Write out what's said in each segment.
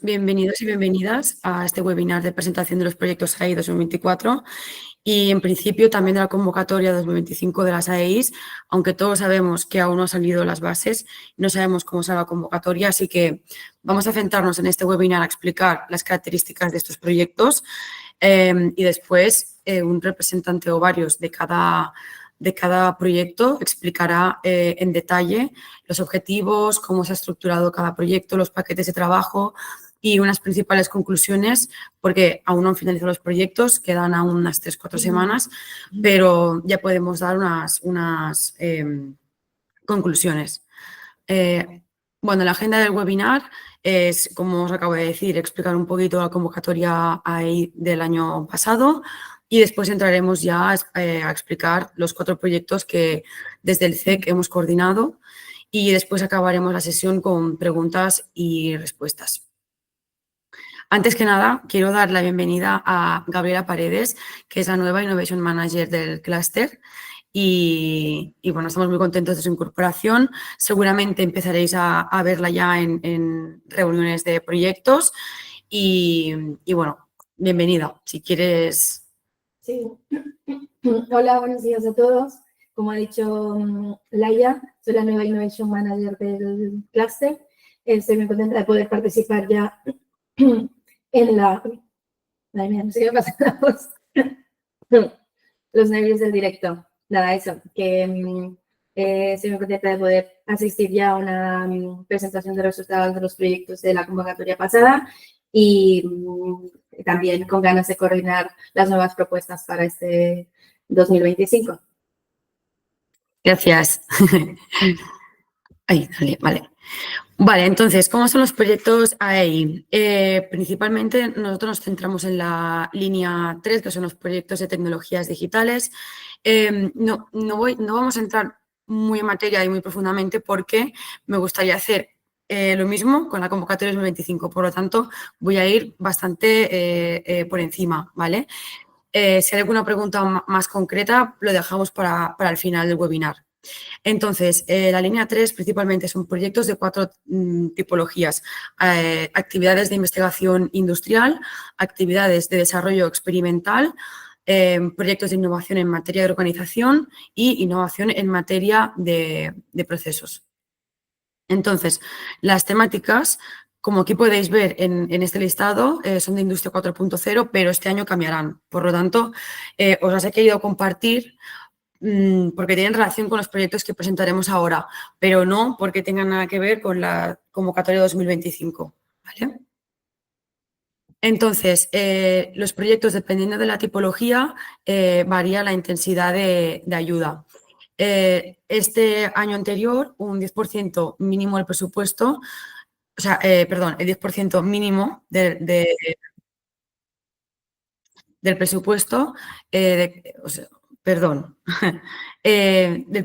Bienvenidos y bienvenidas a este webinar de presentación de los proyectos AEI 2024 y, en principio, también de la convocatoria 2025 de las AEIs, aunque todos sabemos que aún no han salido las bases, no sabemos cómo será la convocatoria, así que vamos a centrarnos en este webinar a explicar las características de estos proyectos y después un representante o varios de cada proyecto explicará en detalle los objetivos, cómo se ha estructurado cada proyecto, los paquetes de trabajo y unas principales conclusiones, porque aún no han finalizado los proyectos, quedan aún unas 3-4 semanas, pero ya podemos dar unas conclusiones. Bueno, la agenda del webinar es, como os acabo de decir, explicar un poquito la convocatoria AEI del año pasado y después entraremos ya a explicar los 4 proyectos que desde el CEC hemos coordinado y después acabaremos la sesión con preguntas y respuestas. Antes que nada, quiero dar la bienvenida a Gabriela Paredes, que es la nueva Innovation Manager del clúster. Y bueno, estamos muy contentos de su incorporación. Seguramente empezaréis a verla ya en reuniones de proyectos. Y bueno, bienvenida. Si quieres... Sí. Hola, buenos días a todos. Como ha dicho Laia, soy la nueva Innovation Manager del clúster. Estoy muy contenta de poder participar ya en la... Ay, mira, no sé qué pasa. Los nervios del directo. Nada, eso, que estoy muy contenta de poder asistir ya a una presentación de resultados de los proyectos de la convocatoria pasada y también con ganas de coordinar las nuevas propuestas para este 2025. Gracias. Ahí, vale. Vale, entonces, ¿cómo son los proyectos AEI? Principalmente nosotros nos centramos en la línea 3, que son los proyectos de tecnologías digitales. No vamos a entrar muy en materia y muy profundamente porque me gustaría hacer lo mismo con la convocatoria 2025. Por lo tanto, voy a ir bastante por encima, ¿vale? Si hay alguna pregunta más concreta, lo dejamos para el final del webinar. Entonces, la línea 3 principalmente son proyectos de 4 tipologías. Actividades de investigación industrial, actividades de desarrollo experimental, proyectos de innovación en materia de organización y innovación en materia de procesos. Entonces, las temáticas, como aquí podéis ver en este listado, son de Industria 4.0, pero este año cambiarán. Por lo tanto, os las he querido compartir porque tienen relación con los proyectos que presentaremos ahora, pero no porque tengan nada que ver con la convocatoria 2025, ¿vale? Entonces, los proyectos, dependiendo de la tipología, varía la intensidad de ayuda. Este año anterior, un 10% mínimo del presupuesto, o sea, perdón, el 10% mínimo del presupuesto, del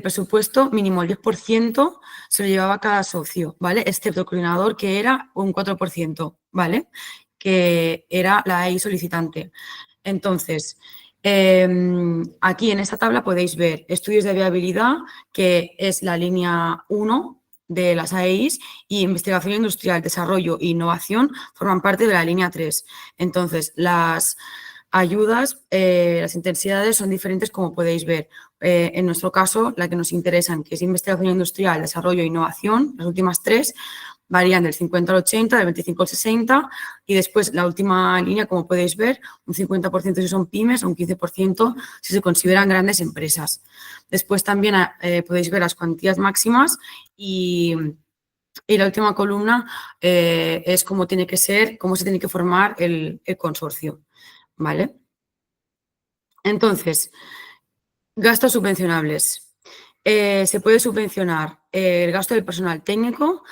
presupuesto mínimo el 10% se lo llevaba cada socio, ¿vale? Excepto el coordinador, que era un 4%, ¿vale? Que era la AEI solicitante. Entonces, aquí en esta tabla podéis ver estudios de viabilidad, que es la línea 1 de las AEIs, y investigación industrial, desarrollo e innovación forman parte de la línea 3. Entonces, las ayudas, las intensidades son diferentes, como podéis ver. En nuestro caso, la que nos interesan, que es investigación industrial, desarrollo e innovación, las últimas 3 varían del 50 al 80, del 25 al 60 y después la última línea, como podéis ver, un 50% si son pymes, un 15% si se consideran grandes empresas. Después también podéis ver las cuantías máximas y la última columna es cómo tiene que ser, cómo se tiene que formar el consorcio, ¿vale? Entonces, gastos subvencionables. Se puede subvencionar el gasto del personal técnico.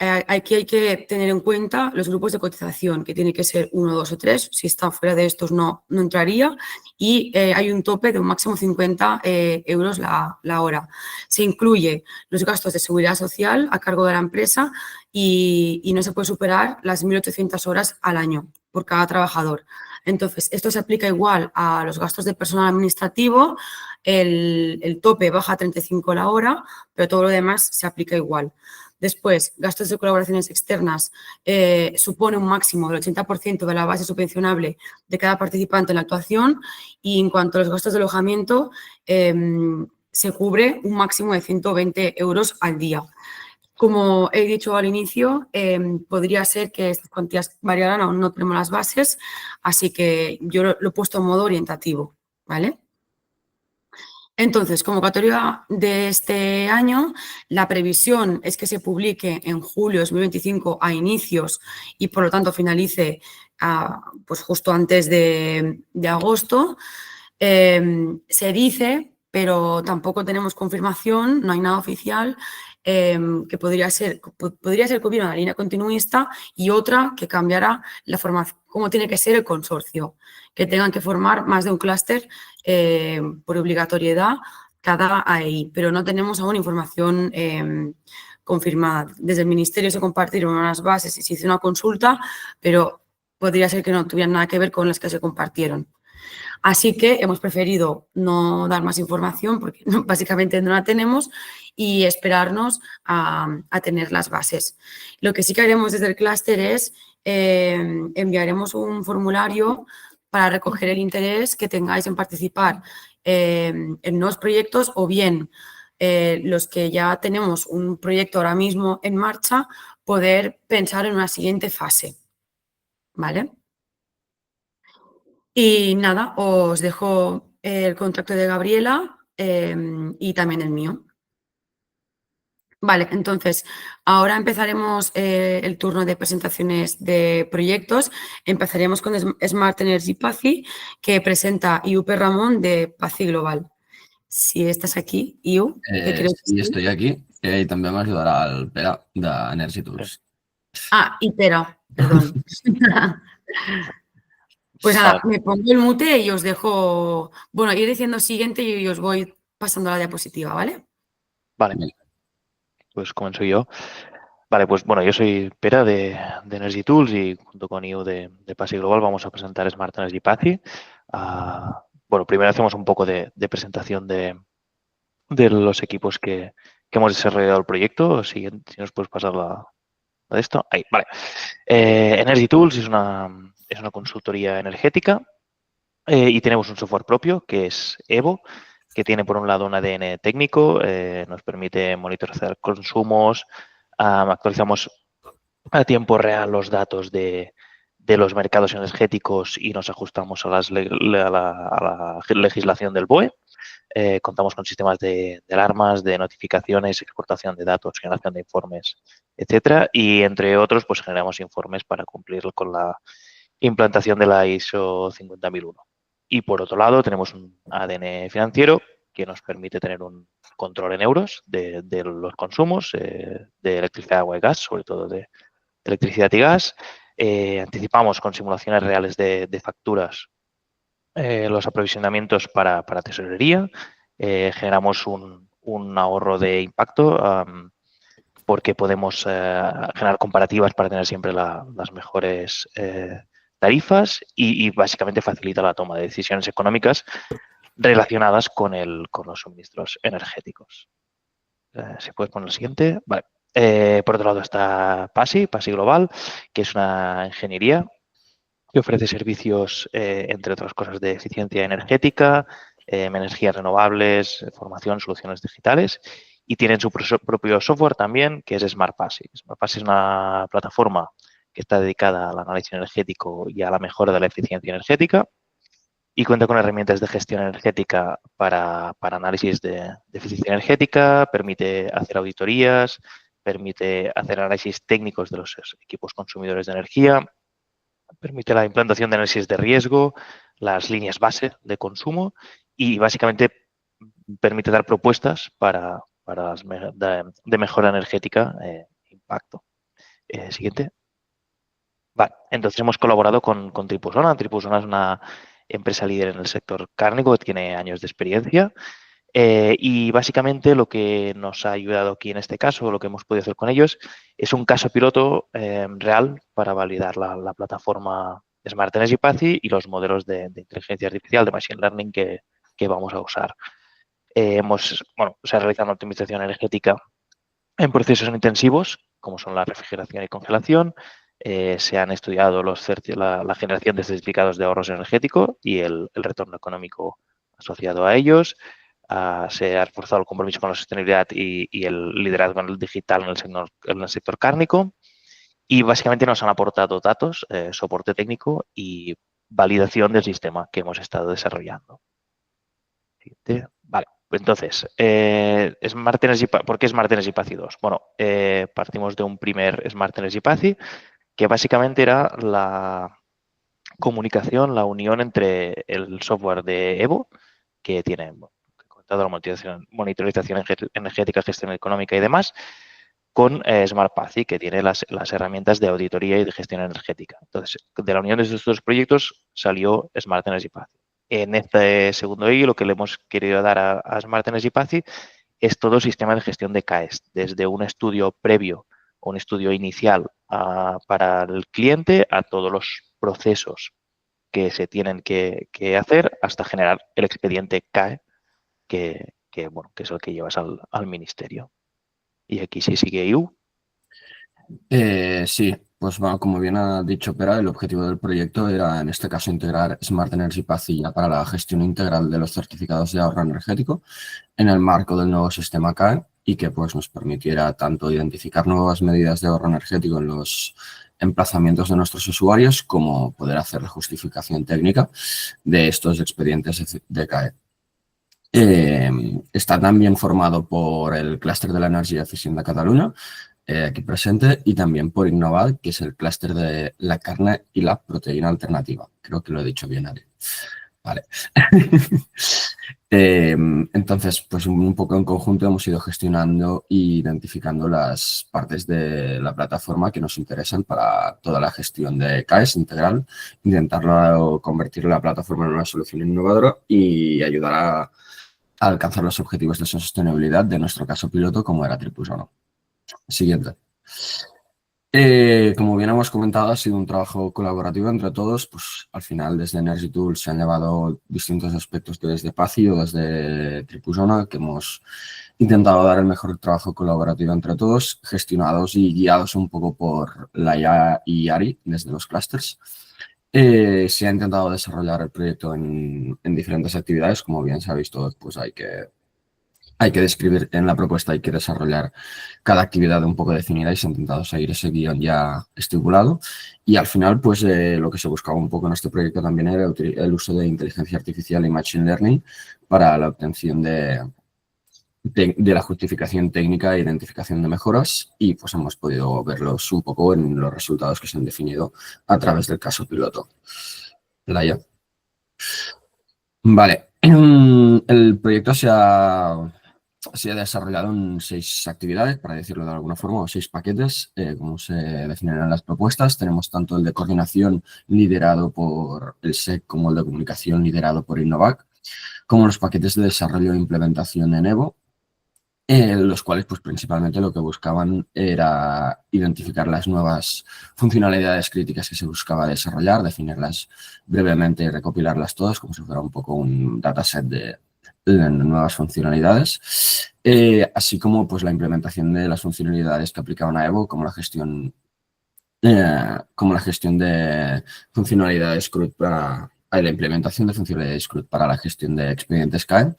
Aquí hay que tener en cuenta los grupos de cotización, que tiene que ser 1, 2 o 3. Si está fuera de estos, no entraría. Y hay un tope de un máximo 50 euros la hora. Se incluye los gastos de seguridad social a cargo de la empresa y no se puede superar las 1.800 horas al año por cada trabajador. Entonces, esto se aplica igual a los gastos de personal administrativo. El tope baja a 35 la hora, pero todo lo demás se aplica igual. Después, gastos de colaboraciones externas supone un máximo del 80% de la base subvencionable de cada participante en la actuación y en cuanto a los gastos de alojamiento, se cubre un máximo de 120 euros al día. Como he dicho al inicio, podría ser que estas cuantías variaran, aún no tenemos las bases, así que yo lo he puesto en modo orientativo, ¿vale? Entonces, convocatoria de este año, la previsión es que se publique en julio de 2025 a inicios y, por lo tanto, finalice pues justo antes de agosto. Se dice, pero tampoco tenemos confirmación, no hay nada oficial, que podría ser que hubiera una línea continuista y otra que cambiara la formación, cómo tiene que ser el consorcio, que tengan que formar más de un clúster por obligatoriedad cada AEI, pero no tenemos aún información confirmada. Desde el Ministerio se compartieron unas bases y se hizo una consulta, pero podría ser que no tuvieran nada que ver con las que se compartieron. Así que hemos preferido no dar más información porque básicamente no la tenemos y esperarnos a tener las bases. Lo que sí que haremos desde el clúster es enviaremos un formulario para recoger el interés que tengáis en participar en nuevos proyectos o bien los que ya tenemos un proyecto ahora mismo en marcha, poder pensar en una siguiente fase. ¿Vale? Y nada, os dejo el contacto de Gabriela y también el mío. Vale, entonces, ahora empezaremos el turno de presentaciones de proyectos. Empezaremos con Smart Energy PACI, que presenta IUP Ramón de PACI Global. Si estás aquí, IU, que creo que Sí, estoy aquí. I també m'ajudarà el Pere d'Energy Tools. y Pera, perdón. Pues nada, me pongo el mute y os dejo, bueno, ir diciendo siguiente y os voy pasando la diapositiva, ¿vale? Vale, pues comenzo yo. Vale, pues bueno, yo soy Pera de Energy Tools y junto con IU de PACI Global vamos a presentar Smart Energy PACI. Bueno, primero hacemos un poco de presentación de los equipos que hemos desarrollado el proyecto. Si nos puedes pasar la de esto. Ahí, vale. Energy Tools es una consultoría energética y tenemos un software propio que es Evo, que tiene por un lado un ADN técnico, nos permite monitorizar consumos, actualizamos a tiempo real los datos de los mercados energéticos y nos ajustamos a la legislación del BOE. Contamos con sistemas de alarmas, de notificaciones, exportación de datos, generación de informes, etcétera. Y entre otros, pues generamos informes para cumplir con la implantación de la ISO 50001. Y por otro lado, tenemos un ADN financiero que nos permite tener un control en euros de los consumos de electricidad, agua y gas, sobre todo de electricidad y gas. Anticipamos con simulaciones reales de facturas los aprovisionamientos para tesorería. Generamos un ahorro de impacto porque podemos generar comparativas para tener siempre las mejores tarifas y básicamente facilita la toma de decisiones económicas relacionadas con los suministros energéticos. ¿Se puede poner el siguiente? Vale. Por otro lado está PACI Global, que es una ingeniería que ofrece servicios, entre otras cosas, de eficiencia energética, energías renovables, formación, soluciones digitales y tienen su propio software también, que es Smart PACI. Smart PACI es una plataforma que está dedicada al análisis energético y a la mejora de la eficiencia energética y cuenta con herramientas de gestión energética para análisis de eficiencia energética, permite hacer auditorías, permite hacer análisis técnicos de los equipos consumidores de energía, permite la implantación de análisis de riesgo, las líneas base de consumo y básicamente permite dar propuestas de mejora energética impacto. Siguiente. Vale, entonces hemos colaborado con Tripusona. Tripusona es una empresa líder en el sector cárnico que tiene años de experiencia y básicamente lo que nos ha ayudado aquí en este caso, lo que hemos podido hacer con ellos, es un caso piloto real para validar la plataforma Smart Energy PACI y los modelos de inteligencia artificial, de Machine Learning que vamos a usar. Se ha realizado una optimización energética en procesos intensivos, como son la refrigeración y congelación. Se han estudiado la generación de certificados de ahorros energéticos y el retorno económico asociado a ellos. Se ha reforzado el compromiso con la sostenibilidad y el liderazgo en el digital en el sector cárnico. Y básicamente nos han aportado datos, soporte técnico y validación del sistema que hemos estado desarrollando. Vale, entonces, ¿por qué Smart Energy PACI 2? Bueno, partimos de un primer Smart Energy PACI que básicamente era la comunicación, la unión entre el software de Evo, que tiene, bueno, que he comentado, la monitorización energética, gestión económica y demás, con Smart PACI, que tiene las herramientas de auditoría y de gestión energética. Entonces, de la unión de estos dos proyectos salió Smart Energy PACI. En este segundo I, lo que le hemos querido dar a Smart Energy PACI es todo el sistema de gestión de CAEs, desde un estudio previo o un estudio inicial para el cliente a todos los procesos que se tienen que hacer hasta generar el expediente CAE, bueno, que es el que llevas al ministerio. Y aquí sí sigue IU. Sí, pues bueno, como bien ha dicho Pera, el objetivo del proyecto era en este caso integrar Smart Energy PACI para la gestión integral de los certificados de ahorro energético en el marco del nuevo sistema CAE y que pues nos permitiera tanto identificar nuevas medidas de ahorro energético en los emplazamientos de nuestros usuarios como poder hacer la justificación técnica de estos expedientes de CAE. Está también formado por el clúster de la energía eficient de Cataluña, aquí presente, y también por Innovat, que es el clúster de la carne y la proteína alternativa. Creo que lo he dicho bien, Ari. Vale. Entonces, pues un poco en conjunto hemos ido gestionando e identificando las partes de la plataforma que nos interesan para toda la gestión de CAEs integral, intentarlo convertir la plataforma en una solución innovadora y ayudar a alcanzar los objetivos de sostenibilidad de nuestro caso piloto, como era Tripus1. Siguiente. Como bien hemos comentado, ha sido un trabajo colaborativo entre todos. Pues al final desde Energy Tools se han llevado distintos aspectos que desde PACI o desde Tripus1, que hemos intentado dar el mejor trabajo colaborativo entre todos, gestionados y guiados un poco por Laia y Ari desde los clusters. Se ha intentado desarrollar el proyecto en diferentes actividades. Como bien se ha visto, pues hay que describir en la propuesta, hay que desarrollar cada actividad un poco definida y se ha intentado seguir ese guión ya estipulado. Y al final, pues lo que se buscaba un poco en este proyecto también era el uso de inteligencia artificial y machine learning para la obtención de la justificación técnica e identificación de mejoras y pues hemos podido verlos un poco en los resultados que se han definido a través del caso piloto. Laia. Vale. El proyecto se ha desarrollado en 6 actividades, para decirlo de alguna forma, o 6 paquetes, como se definen en las propuestas. Tenemos tanto el de coordinación liderado por el SEC como el de comunicación liderado por Innovat, como los paquetes de desarrollo e implementación en Evo, los cuales pues principalmente lo que buscaban era identificar las nuevas funcionalidades críticas que se buscaba desarrollar, definirlas brevemente y recopilarlas todas como si fuera un poco un dataset de nuevas funcionalidades, así como pues la implementación de las funcionalidades que aplicaban a Evo, como la gestión de funcionalidades CRUD la implementación de funcionalidades CRUD para la gestión de expedientes CAE,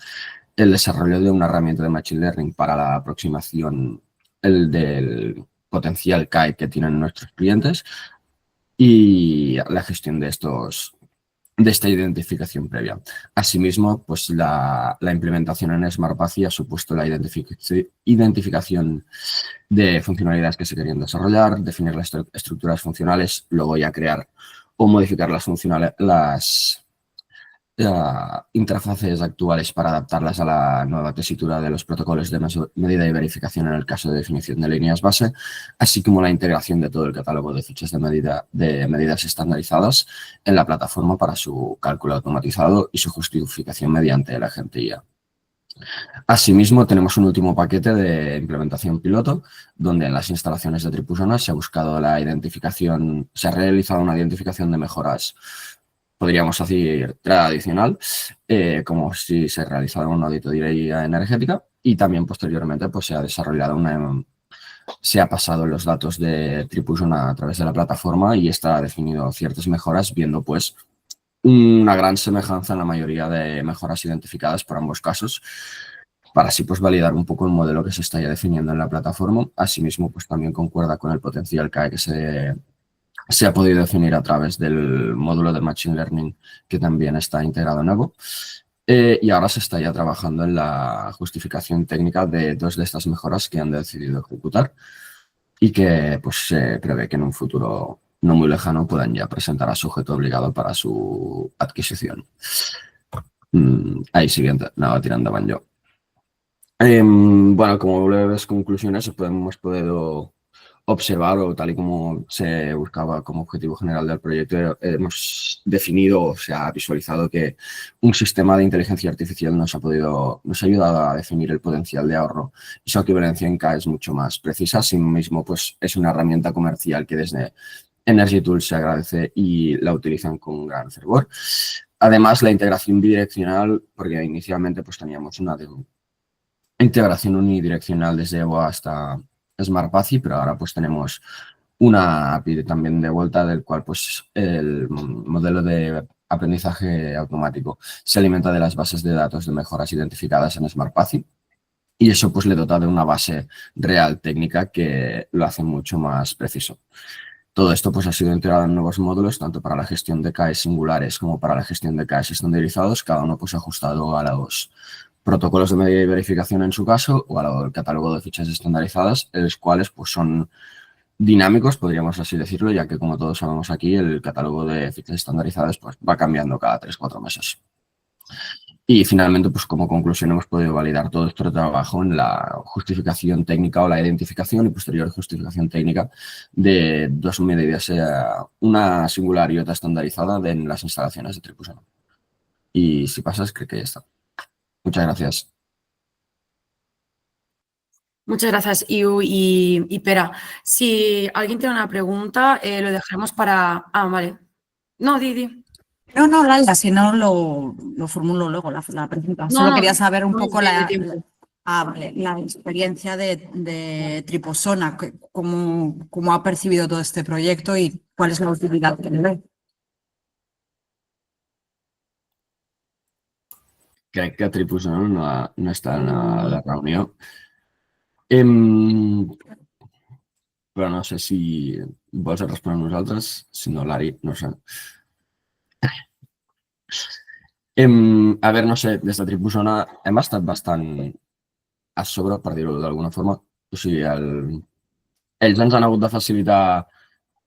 el desarrollo de una herramienta de Machine Learning para la aproximación del potencial CAE que tienen nuestros clientes y la gestión de esta identificación previa. Asimismo, pues la implementación en Smart PACI ha supuesto la identificación de funcionalidades que se querían desarrollar, definir las estructuras funcionales, luego ya crear o modificar las interfaces actuales para adaptarlas a la nueva tesitura de los protocolos de medida y verificación en el caso de definición de líneas base, así como la integración de todo el catálogo de fichas de medidas estandarizadas en la plataforma para su cálculo automatizado y su justificación mediante el agente IA. Asimismo, tenemos un último paquete de implementación piloto, donde en las instalaciones de Tripus1 se ha realizado una identificación de mejoras, podríamos decir, tradicional, como si se realizara una auditoría energética y también posteriormente pues, se ha desarrollado una se ha pasado los datos de Tripuson a través de la plataforma y está definido ciertas mejoras, viendo pues una gran semejanza en la mayoría de mejoras identificadas por ambos casos, para así pues validar un poco el modelo que se está ya definiendo en la plataforma. Asimismo, pues también concuerda con el potencial que hay que se ha podido definir a través del módulo de Machine Learning que también está integrado en Evo. Y ahora se está ya trabajando en la justificación técnica de dos de estas mejoras que han decidido ejecutar y que pues se prevé que en un futuro no muy lejano puedan ya presentar a sujeto obligado para su adquisición. Ahí siguiente, nada, tirando endavant yo. Bueno, como breves conclusiones, hemos podido observar, o tal y como se buscaba como objetivo general del proyecto, hemos definido, o se ha visualizado que un sistema de inteligencia artificial nos ha ayudado a definir el potencial de ahorro y su equivalencia en K es mucho más precisa. Asimismo, pues es una herramienta comercial que desde Energy Tools se agradece y la utilizan con gran fervor. Además, la integración bidireccional, porque inicialmente pues teníamos una integración unidireccional desde Evo hasta SmartPathy, pero ahora pues tenemos una API también de vuelta del cual pues el modelo de aprendizaje automático se alimenta de las bases de datos de mejoras identificadas en SmartPathy y eso pues le dota de una base real técnica que lo hace mucho más preciso. Todo esto pues ha sido integrado en nuevos módulos, tanto para la gestión de KEs singulares como para la gestión de KEs estandarizados, cada uno pues ajustado a los protocolos de medida y verificación en su caso o al catálogo de fichas estandarizadas, los cuales pues son dinámicos, podríamos así decirlo, ya que como todos sabemos aquí, el catálogo de fichas estandarizadas pues va cambiando cada 3-4 meses. Y finalmente, pues como conclusión, hemos podido validar todo este trabajo en la justificación técnica o la identificación y posterior justificación técnica de dos medidas, una singular y otra estandarizada en las instalaciones de Tripuson. Y si pasas, creo que ya está. Muchas gracias. Muchas gracias, Iu y Pera. Si alguien tiene una pregunta, lo dejaremos para... Ah, vale. No, Didi. No, Laila, si no lo formulo luego la pregunta. Solo quería saber un poco la experiencia de Triposona, cómo ha percibido todo este proyecto y cuál es la utilidad que le ve. Crec que Tripuson no està en la reunió. Però no sé si vols respondre a nosaltres. Si no, l'Ari, no sé. A veure, no sé, des de Tripusona hem estat bastant a sobre, per dir-ho d'alguna forma. O sigui, ells ens han hagut de facilitar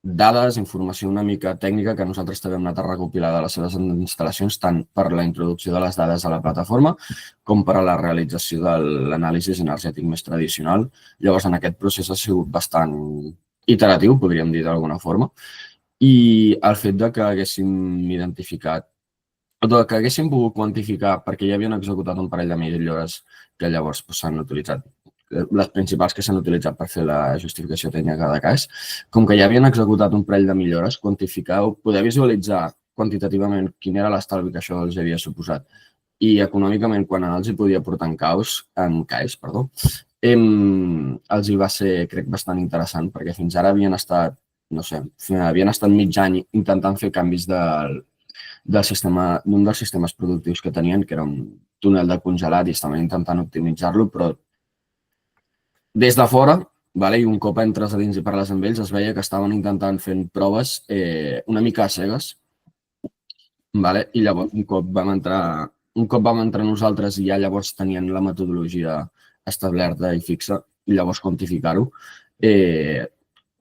dades, informació una mica tècnica que nosaltres també hem anat a recopilar de les seves instal·lacions, tant per la introducció de les dades a la plataforma com per a la realització de l'anàlisi energètic més tradicional. Llavors, en aquest procés ha sigut bastant iteratiu, podríem dir d'alguna forma, i el fet de que haguéssim identificat, que haguéssim pogut quantificar, perquè ja havien executat un parell de millores que llavors s'han utilitzat, les principals que s'han utilitzat per fer la justificació tècnica de cas, com que ja havien executat un parell de millores, quantificar o poder visualitzar quantitativament quin era l'estalvi que això els havia suposat i econòmicament quan els hi podia portar en CAEs, els hi va ser, crec, bastant interessant perquè fins ara havien estat, no sé, havien estat mig any intentant fer canvis d'un dels sistemes productius que tenien, que era un túnel de congelat i estaven intentant optimitzar-lo, però des de fora, i un cop entres a dins i parles amb ells, es veia que estaven intentant fent proves una mica a cegues. I llavors, un cop vam entrar nosaltres i ja llavors tenien la metodologia establerta i fixa, i llavors quantificar-ho,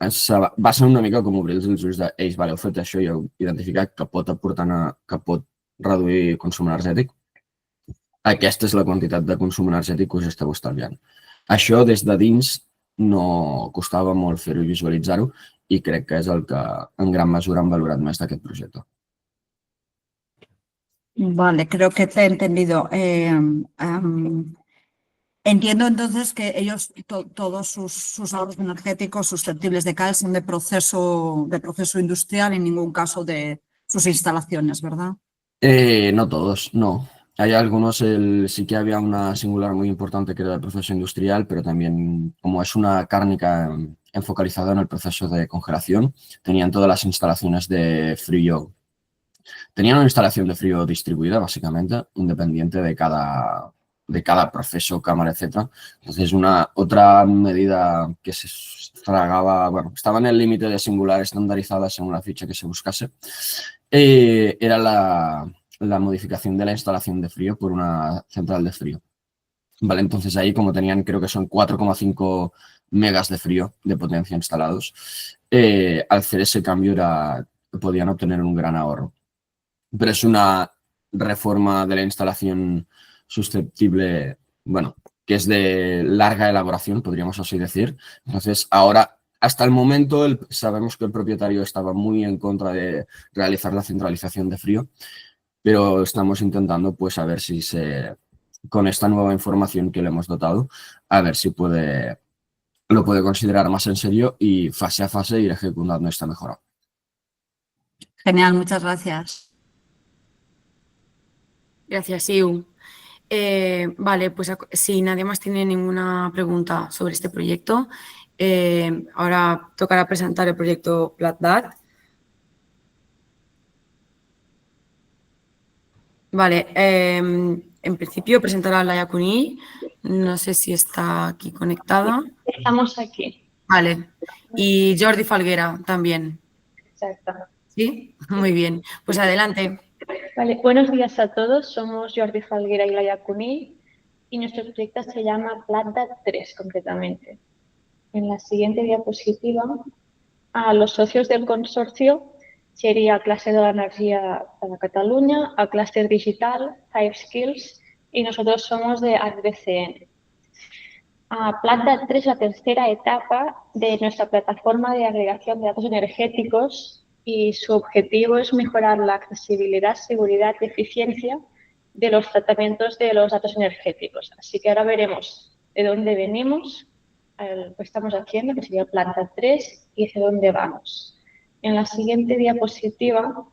va ser una mica com obrir els ulls d'ells, heu fet això i heu identificat que pot aportar, que pot reduir consum energètic. Aquesta és la quantitat de consum energètic que us esteu estalviant. Això des de dins no costava molt fer-ho i visualitzar-ho i crec que és el que en gran mesura han valorat més d'aquest projecte. Vale, creo que te he entendido. Entiendo entonces que ellos, todos sus ahorros energéticos susceptibles de CAE son de proceso industrial, en ningún caso de sus instalaciones, ¿verdad? No todos, no. Hay algunos, sí que había una singular muy importante que era el proceso industrial, pero también como es una cárnica enfocalizada en el proceso de congelación, tenían todas las instalaciones de frío. Tenían una instalación de frío distribuida, básicamente, independiente de cada proceso, cámara, etc. Entonces, otra medida que se tragaba, bueno, estaba en el límite de singular estandarizada según la ficha que se buscase, era la modificación de la instalación de frío por una central de frío. Vale, entonces ahí como tenían, creo que son 4,5 megas de frío de potencia instalados, al hacer ese cambio podían obtener un gran ahorro. Pero es una reforma de la instalación susceptible, bueno, que es de larga elaboración, podríamos así decir. Entonces, ahora, hasta el momento, sabemos que el propietario estaba muy en contra de realizar la centralización de frío, pero estamos intentando, pues, a ver si con esta nueva información que le hemos dotado, a ver si lo puede considerar más en serio y fase a fase ir ejecutando esta mejora. Genial, muchas gracias. Gracias, Iu. Vale, pues si nadie más tiene ninguna pregunta sobre este proyecto, ahora tocará presentar el proyecto PlatDat. Vale, en principio presentará a Laia Cuní. No sé si está aquí conectada. Estamos aquí. Vale, y Jordi Falguera también. Exacto. ¿Sí? Muy bien. Pues adelante. Vale, buenos días a todos. Somos Jordi Falguera y Laia Cuní y nuestro proyecto se llama PlatDat 3 concretamente. En la siguiente diapositiva, a los socios del consorcio sería Clúster de l'Energia de Catalunya, a Clúster Digital, Five Skills y nosotros somos de ArcBCN. PlatDat 3 es la tercera etapa de nuestra plataforma de agregación de datos energéticos y su objetivo es mejorar la accesibilidad, seguridad y eficiencia de los tratamientos de los datos energéticos. Así que ahora veremos de dónde venimos, lo que estamos haciendo, que sería PlatDat 3, y hacia dónde vamos. En la siguiente diapositiva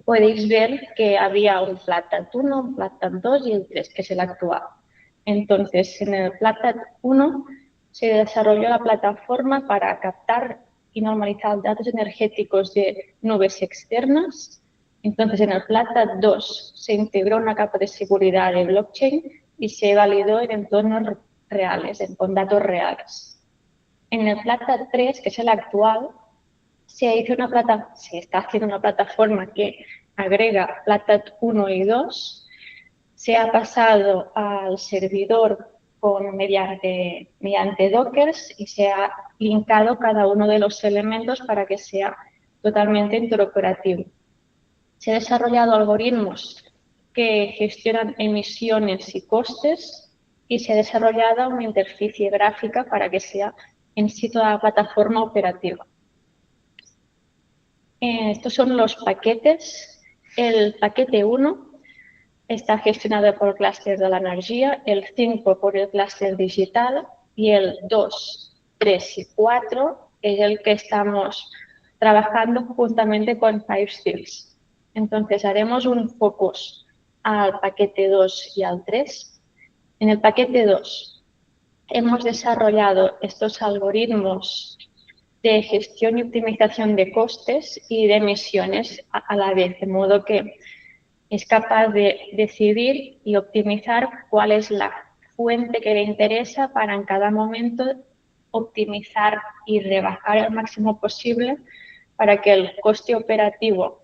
podéis ver que había un PlatDat 1, un PlatDat 2 y el 3, que es el actual. Entonces, en el PlatDat 1 se desarrolló la plataforma para captar y normalizar datos energéticos de nubes externas. Entonces, en el PlatDat 2 se integró una capa de seguridad de blockchain y se validó en entornos reales, con datos reales. En el PlatDat 3, que es el actual, se está haciendo una plataforma que agrega PlatDat 1 y 2. Se ha pasado al servidor mediante Dockers y se ha linkado cada uno de los elementos para que sea totalmente interoperativo. Se han desarrollado algoritmos que gestionan emisiones y costes y se ha desarrollado una interfaz gráfica para que sea en sí toda la plataforma operativa. Estos son los paquetes. El paquete 1 está gestionado por el clúster de la energía, el 5 por el clúster digital y el 2, 3 y 4 es el que estamos trabajando juntamente con Five Skills. Entonces haremos un focus al paquete 2 y al 3. En el paquete 2 hemos desarrollado estos algoritmos de gestión y optimización de costes y de emisiones a la vez, de modo que es capaz de decidir y optimizar cuál es la fuente que le interesa para en cada momento optimizar y rebajar al máximo posible para que el coste operativo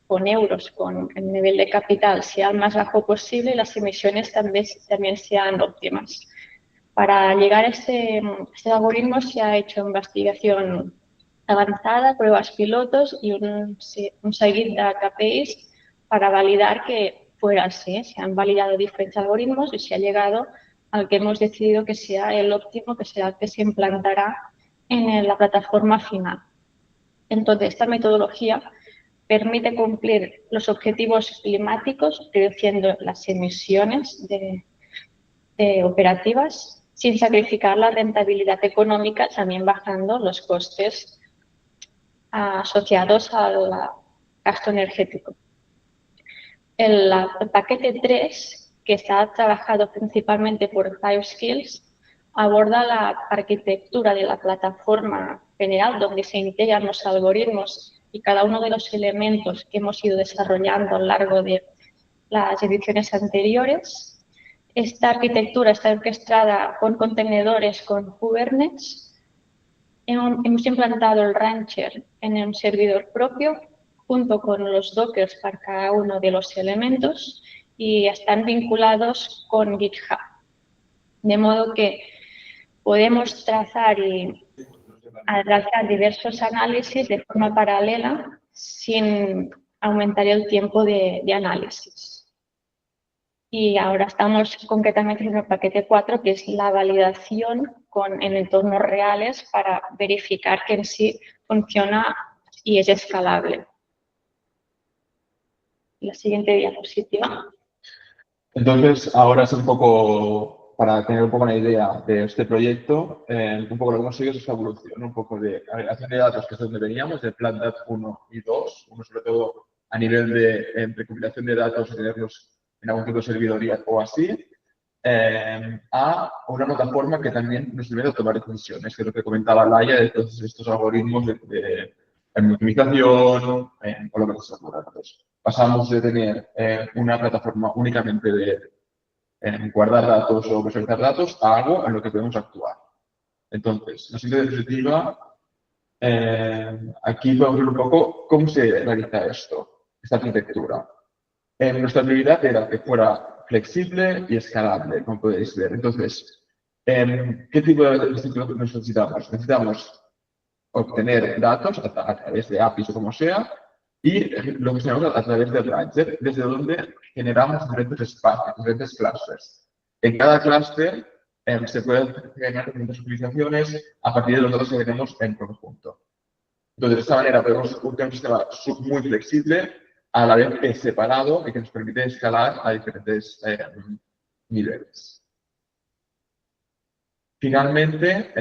con euros, con el nivel de capital, sea el más bajo posible y las emisiones también sean óptimas. Para llegar a este algoritmo se ha hecho investigación avanzada, pruebas pilotos y un seguit de KPIs para validar que fuera así. Se han validado diferentes algoritmos y se ha llegado al que hemos decidido que sea el óptimo, que sea el que se implantará en la plataforma final. Entonces, esta metodología permite cumplir los objetivos climáticos, reduciendo las emisiones operativas, sin sacrificar la rentabilidad económica, también bajando los costes asociados al gasto energético. El paquete 3, que está trabajado principalmente por Five Skills, aborda la arquitectura de la plataforma general donde se integran los algoritmos y cada uno de los elementos que hemos ido desarrollando a lo largo de las ediciones anteriores. Esta arquitectura está orquestada con contenedores con Kubernetes. Hemos implantado el Rancher en un servidor propio junto con los dockers para cada uno de los elementos y están vinculados con GitHub. De modo que podemos trazar y realizar diversos análisis de forma paralela sin aumentar el tiempo de análisis. Y ahora estamos concretamente en el paquete 4, que es la validación en entornos reales para verificar que en sí funciona y es escalable. La siguiente diapositiva. Entonces, ahora es un poco, para tener un poco una idea de este proyecto, un poco lo que hemos seguido es esta evolución, un poco de agregación de datos, que es donde veníamos, del plan DAT 1 y 2, uno sobre todo a nivel de recopilación de datos, tenerlos en algún tipo de servidor o así, a una plataforma que también nos permite tomar decisiones, que es lo que comentaba Laia, de todos estos algoritmos de optimización o lo que nos ocurra. Entonces, pasamos de tener una plataforma únicamente de guardar datos o visualizar datos a algo en lo que podemos actuar. Entonces, la siguiente diapositiva, aquí podemos ver un poco cómo se realiza esto, esta arquitectura. Nuestra prioridad era que fuera flexible y escalable, como podéis ver. Entonces, ¿qué tipo de infraestructura necesitamos? Necesitamos obtener datos a través de APIs o como sea y lo gestionamos a través del Rancher, desde donde generamos diferentes espacios, diferentes clusters. En cada clúster se pueden generar diferentes utilizaciones a partir de los datos que tenemos en conjunto. Entonces, de esta manera podemos tener un sistema muy flexible, a la vez que separado y que nos permite escalar a diferentes niveles. Finalmente,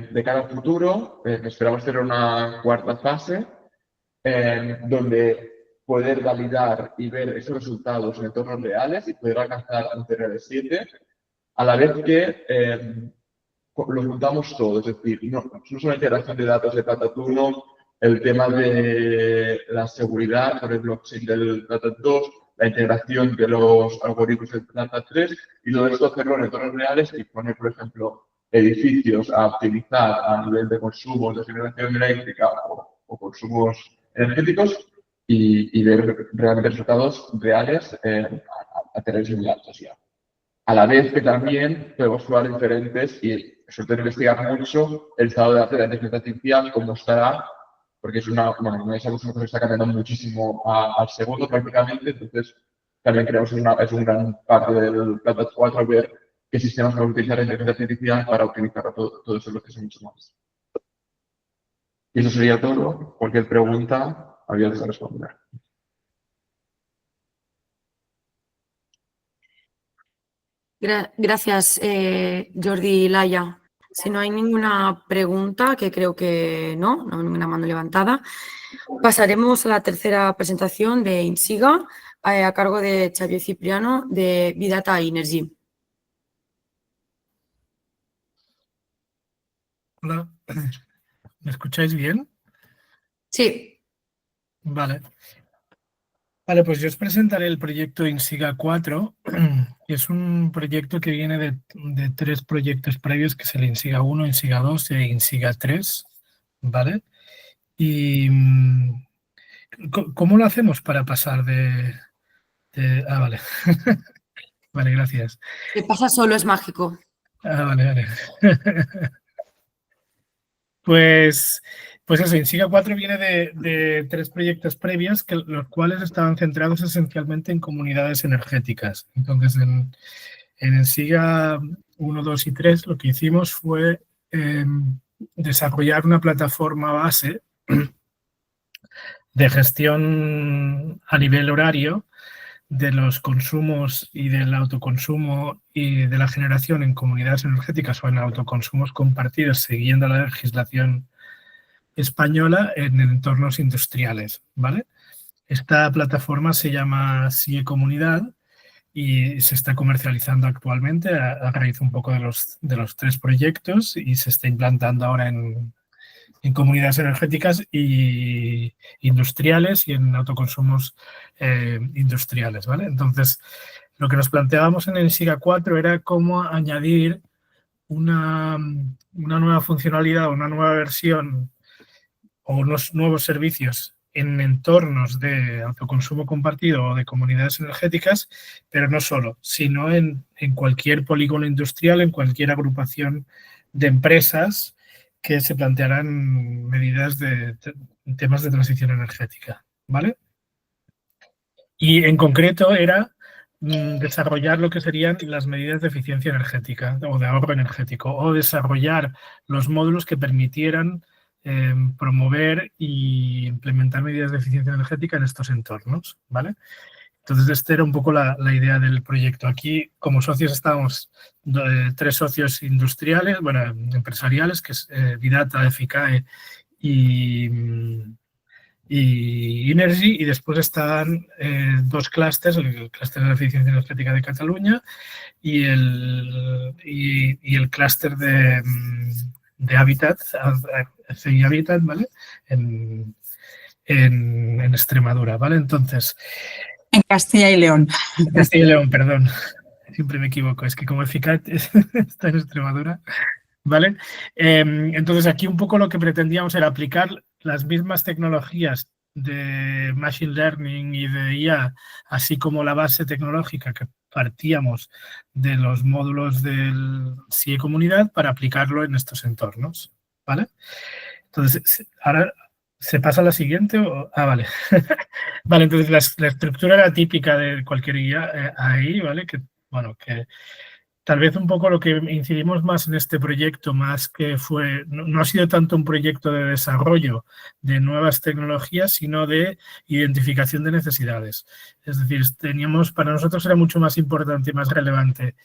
de cara al futuro, esperamos tener una cuarta fase donde poder validar y ver esos resultados en entornos reales y poder alcanzar un TRL7, a la vez que lo juntamos todo, es decir, no solo la integración de datos de Plata 1, el tema de la seguridad por el blockchain del Plata 2, la integración de los algoritmos del Plata 3 y todo esto hacerlo en entornos reales y poner, por ejemplo, edificios a optimizar a nivel de consumos de generación eléctrica o consumos energéticos y ver realmente resultados reales a tener muy altos ya. A la vez que también podemos probar diferentes y sobre todo investigar mucho el estado de arte de la inteligencia artificial, cómo estará, porque es una cosa que se está cambiando muchísimo al segundo prácticamente, entonces también creemos que es un gran parte del Plata 4 ver qué sistemas vamos a utilizar la inteligencia artificial para optimizar todo ese proceso mucho más. Y eso sería todo. Cualquier pregunta, abierto a responder. Gracias, Jordi y Laia. Si no hay ninguna pregunta, que creo que no hay ninguna mano levantada, pasaremos a la tercera presentación de Insiga a cargo de Xavier Cipriano de Bidata Energy. Hola, ¿me escucháis bien? Sí. Vale. Vale, pues yo os presentaré el proyecto Insiga 4, que es un proyecto que viene de tres proyectos previos, que es el Insiga 1, Insiga 2 e Insiga 3, ¿vale? Y ¿cómo lo hacemos para pasar vale. Vale, gracias. ¿Qué pasa solo es mágico? Vale. Pues eso, Insiga 4 viene de tres proyectos previos, los cuales estaban centrados esencialmente en comunidades energéticas. Entonces, en Insiga 1, 2 y 3 lo que hicimos fue desarrollar una plataforma base de gestión a nivel horario de los consumos y del autoconsumo y de la generación en comunidades energéticas o en autoconsumos compartidos siguiendo la legislación española en entornos industriales, ¿vale? Esta plataforma se llama SIE Comunidad y se está comercializando actualmente a raíz un poco de los 3 proyectos y se está implantando ahora en comunidades energéticas y industriales y en autoconsumos industriales, ¿vale? Entonces, lo que nos planteábamos en el SIGA 4 era cómo añadir una nueva funcionalidad, una nueva versión o unos nuevos servicios en entornos de autoconsumo compartido o de comunidades energéticas, pero no solo, sino en cualquier polígono industrial, en cualquier agrupación de empresas que se plantearán medidas de temas de transición energética, ¿vale? Y en concreto era desarrollar lo que serían las medidas de eficiencia energética o de ahorro energético o desarrollar los módulos que permitieran promover y implementar medidas de eficiencia energética en estos entornos, ¿vale? Entonces, esta era un poco la idea del proyecto. Aquí, como socios, estábamos 3 socios industriales, bueno, empresariales, que es Vidata, Eficae y Energy, y después están 2 clústeres, el clúster de la eficiencia energética de Cataluña y el clúster de Habitat, CI Habitat, ¿vale? En Extremadura, ¿vale? Entonces... En Castilla y León. Castilla y León, perdón. Siempre me equivoco. Es que como Eficat está en Extremadura, ¿vale? Entonces, aquí un poco lo que pretendíamos era aplicar las mismas tecnologías de Machine Learning y de IA, así como la base tecnológica que partíamos de los módulos del SIE Comunidad para aplicarlo en estos entornos, ¿vale? Entonces, ahora... ¿Se pasa a la siguiente? Vale. Vale, entonces la estructura era típica de cualquier guía ahí, ¿vale? Que tal vez un poco lo que incidimos más en este proyecto, más que no ha sido tanto un proyecto de desarrollo de nuevas tecnologías, sino de identificación de necesidades. Es decir, para nosotros era mucho más importante y más relevante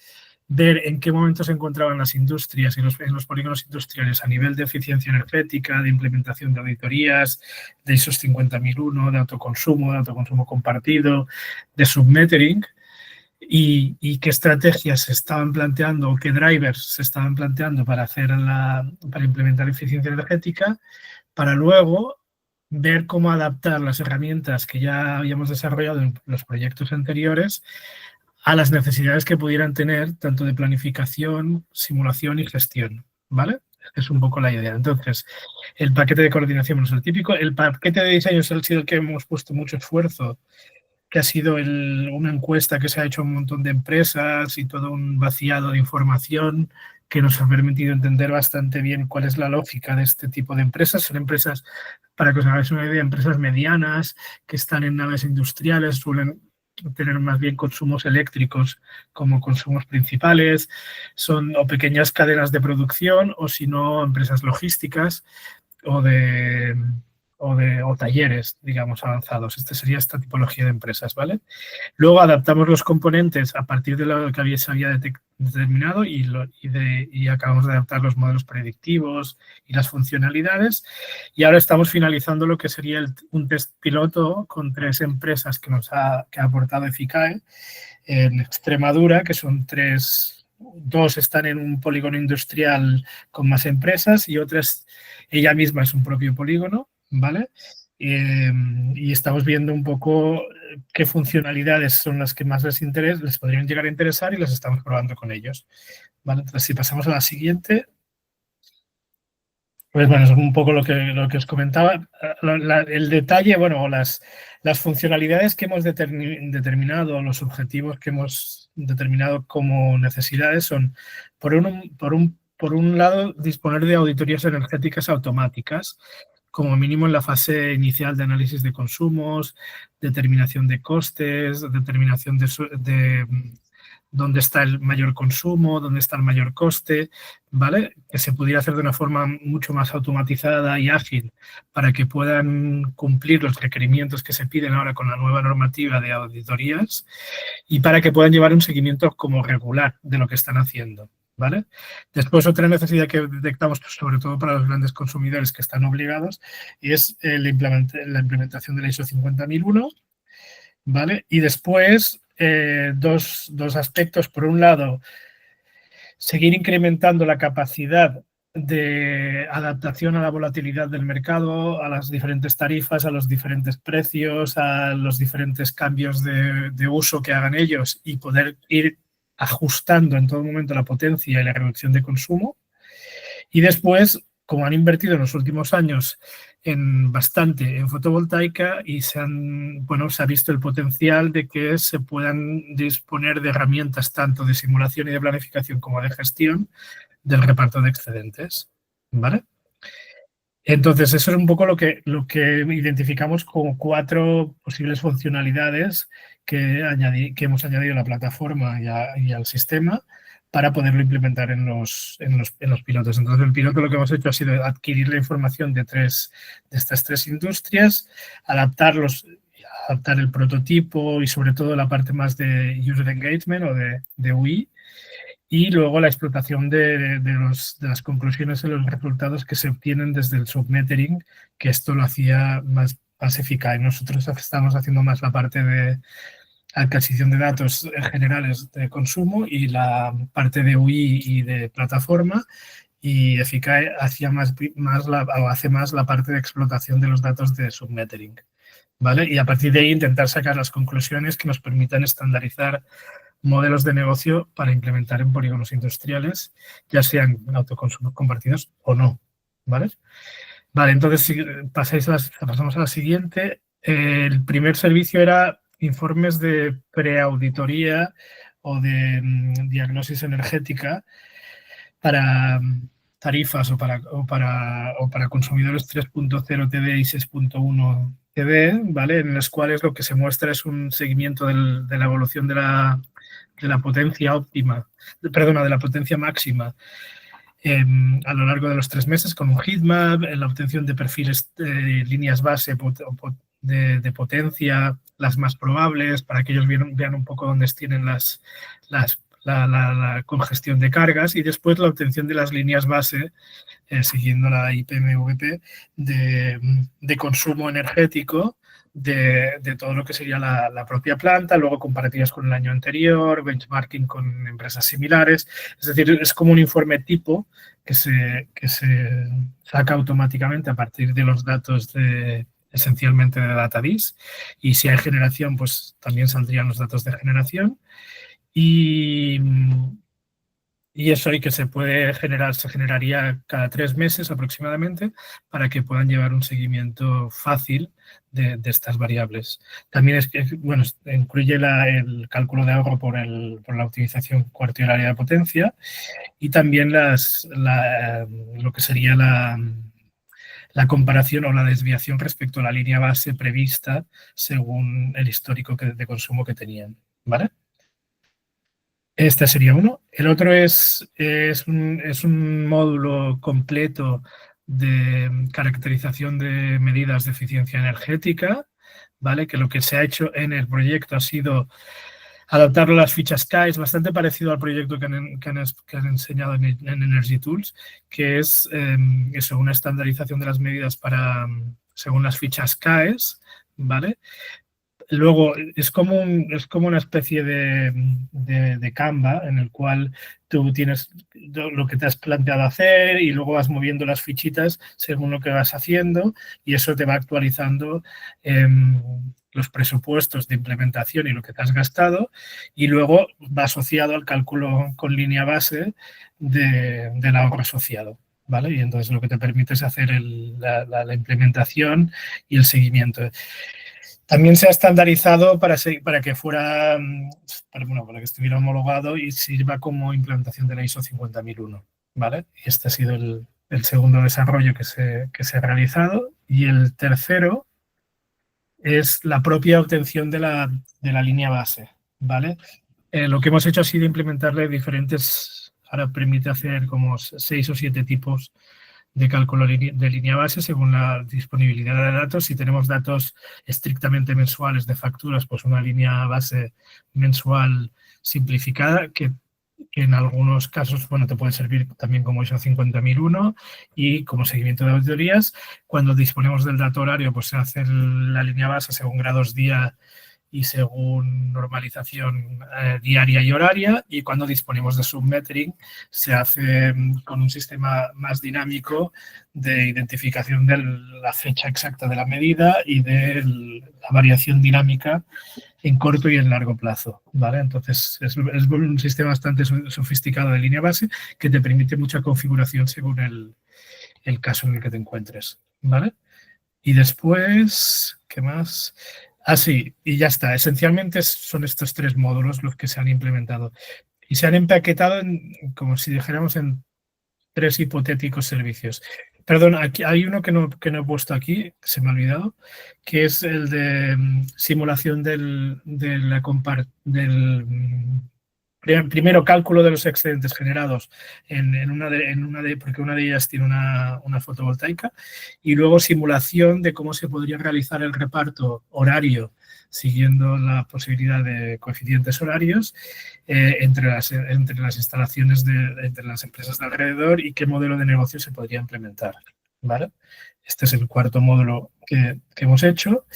ver en qué momento se encontraban las industrias y en los polígonos industriales a nivel de eficiencia energética, de implementación de auditorías, de ISO 50001, de autoconsumo compartido, de submetering, y qué estrategias se estaban planteando o qué drivers se estaban planteando para implementar eficiencia energética, para luego ver cómo adaptar las herramientas que ya habíamos desarrollado en los proyectos anteriores a las necesidades que pudieran tener tanto de planificación, simulación y gestión, ¿vale? Es un poco la idea. Entonces, el paquete de coordinación es el típico. El paquete de diseño es el que hemos puesto mucho esfuerzo, que ha sido una encuesta que se ha hecho a un montón de empresas y todo un vaciado de información que nos ha permitido entender bastante bien cuál es la lógica de este tipo de empresas. Son empresas, para que os hagáis una idea, empresas medianas que están en naves industriales, suelen tener más bien consumos eléctricos como consumos principales, son o pequeñas cadenas de producción o si no empresas logísticas o talleres, digamos, avanzados. Sería esta tipología de empresas, ¿vale? Luego adaptamos los componentes a partir de lo que se había determinado y acabamos de adaptar los modelos predictivos y las funcionalidades. Y ahora estamos finalizando lo que sería un test piloto con 3 empresas que ha aportado Eficae en Extremadura, que son 3, 2 están en un polígono industrial con más empresas y otras, ella misma es un propio polígono, ¿vale? Y estamos viendo un poco qué funcionalidades son las que más les podrían llegar a interesar y las estamos probando con ellos, ¿vale? Entonces, si pasamos a la siguiente, pues bueno, es un poco lo que os comentaba. El detalle, bueno, las funcionalidades que hemos determinado, los objetivos que hemos determinado como necesidades son, por un lado, disponer de auditorías energéticas automáticas, como mínimo en la fase inicial de análisis de consumos, determinación de costes, determinación de dónde está el mayor consumo, dónde está el mayor coste, ¿vale? Que se pudiera hacer de una forma mucho más automatizada y ágil para que puedan cumplir los requerimientos que se piden ahora con la nueva normativa de auditorías y para que puedan llevar un seguimiento como regular de lo que están haciendo, ¿vale? Después, otra necesidad que detectamos, pues, sobre todo para los grandes consumidores que están obligados, es la implementación de la ISO 50001, ¿vale? Y después, dos aspectos. Por un lado, seguir incrementando la capacidad de adaptación a la volatilidad del mercado, a las diferentes tarifas, a los diferentes precios, a los diferentes cambios de uso que hagan ellos y poder ir ajustando en todo momento la potencia y la reducción de consumo. Y después, como han invertido en los últimos años bastante en fotovoltaica y se ha visto el potencial de que se puedan disponer de herramientas tanto de simulación y de planificación como de gestión del reparto de excedentes, ¿vale? Entonces, eso es un poco lo que identificamos como 4 posibles funcionalidades que hemos añadido a la plataforma y al sistema para poderlo implementar en los pilotos. Entonces, el piloto lo que hemos hecho ha sido adquirir la información de estas 3 industrias, adaptar el prototipo y sobre todo la parte más de user engagement o de UI, y luego la explotación de las conclusiones y los resultados que se obtienen desde el submetering, que esto lo hacía más eficaz. Nosotros estamos haciendo más la parte de adquisición de datos generales de consumo y la parte de UI y de plataforma, y Eficae hace más la parte de explotación de los datos de submetering, ¿vale? Y a partir de ahí intentar sacar las conclusiones que nos permitan estandarizar modelos de negocio para implementar en polígonos industriales, ya sean autoconsumos compartidos o no, ¿vale? Vale, entonces si pasamos a la siguiente. El primer servicio era informes de preauditoría o de diagnosis energética para tarifas o para consumidores 3.0 TD y 6.1 TD, ¿vale? En los cuales lo que se muestra es un seguimiento de la evolución de la potencia óptima, perdona, de la potencia máxima a lo largo de los 3 meses con un heatmap, en la obtención de perfiles de líneas base de potencia, las más probables, para que ellos vean un poco dónde tienen la congestión de cargas, y después la obtención de las líneas base, siguiendo la IPMVP, de consumo energético de todo lo que sería la propia planta, luego comparativas con el año anterior, benchmarking con empresas similares. Es decir, es como un informe tipo que se saca automáticamente a partir de los datos esencialmente de DataVis, y si hay generación, pues también saldrían los datos de generación. Y eso que se generaría cada 3 meses aproximadamente, para que puedan llevar un seguimiento fácil de estas variables. También incluye el cálculo de ahorro por la optimización cuartilaria de potencia, y también lo que sería la comparación o la desviación respecto a la línea base prevista según el histórico de consumo que tenían, ¿vale? Este sería uno. El otro es un módulo completo de caracterización de medidas de eficiencia energética, ¿vale? Que lo que se ha hecho en el proyecto ha sido adaptarlo a las fichas CAE, es bastante parecido al proyecto que han enseñado en Energy Tools, que es una estandarización de las medidas según las fichas CAE, ¿vale? Luego, es como una especie de Canva en el cual tú tienes lo que te has planteado hacer y luego vas moviendo las fichitas según lo que vas haciendo, y eso te va actualizando los presupuestos de implementación y lo que te has gastado, y luego va asociado al cálculo con línea base del ahorro asociado, ¿vale? Y entonces lo que te permite es hacer la implementación y el seguimiento. También se ha estandarizado para que estuviera homologado y sirva como implantación de la ISO 50001, ¿vale? Y este ha sido el segundo desarrollo que se ha realizado. Y el tercero es la propia obtención de la línea base, ¿vale? Lo que hemos hecho ha sido implementarle ahora permite hacer como 6 o 7 tipos de cálculo de línea base según la disponibilidad de datos. Si tenemos datos estrictamente mensuales de facturas, pues una línea base mensual simplificada, que que en algunos casos, bueno, te puede servir también como ISO 50001 y como seguimiento de auditorías. Cuando disponemos del dato horario, pues se hace la línea base según grados día y según normalización diaria y horaria, y cuando disponemos de submetering se hace con un sistema más dinámico de identificación de la fecha exacta de la medida y de la variación dinámica en corto y en largo plazo, ¿vale? Entonces, es un sistema bastante sofisticado de línea base que te permite mucha configuración según el caso en el que te encuentres, ¿vale? Y después, ¿qué más? Ah, sí, y ya está. Esencialmente son estos 3 módulos los que se han implementado. Y se han empaquetado como si dijéramos en 3 hipotéticos servicios. Perdón, aquí hay uno que no he puesto aquí, que se me ha olvidado, que es el de simulación del primero cálculo de los excedentes generados porque una de ellas tiene una fotovoltaica, y luego simulación de cómo se podría realizar el reparto horario siguiendo la posibilidad de coeficientes horarios entre las instalaciones entre las empresas de alrededor y qué modelo de negocio se podría implementar, ¿vale? Este es el 4º módulo que hemos hecho,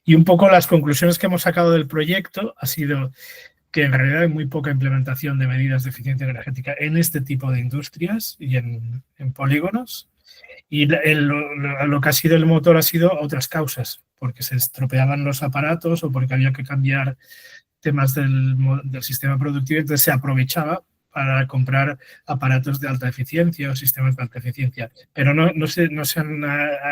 y un poco las conclusiones que hemos sacado del proyecto ha sido que en realidad hay muy poca implementación de medidas de eficiencia energética en este tipo de industrias y en polígonos. Y lo que ha sido el motor ha sido otras causas, porque se estropeaban los aparatos o porque había que cambiar temas del sistema productivo, entonces se aprovechaba para comprar aparatos de alta eficiencia o sistemas de alta eficiencia. Pero no se han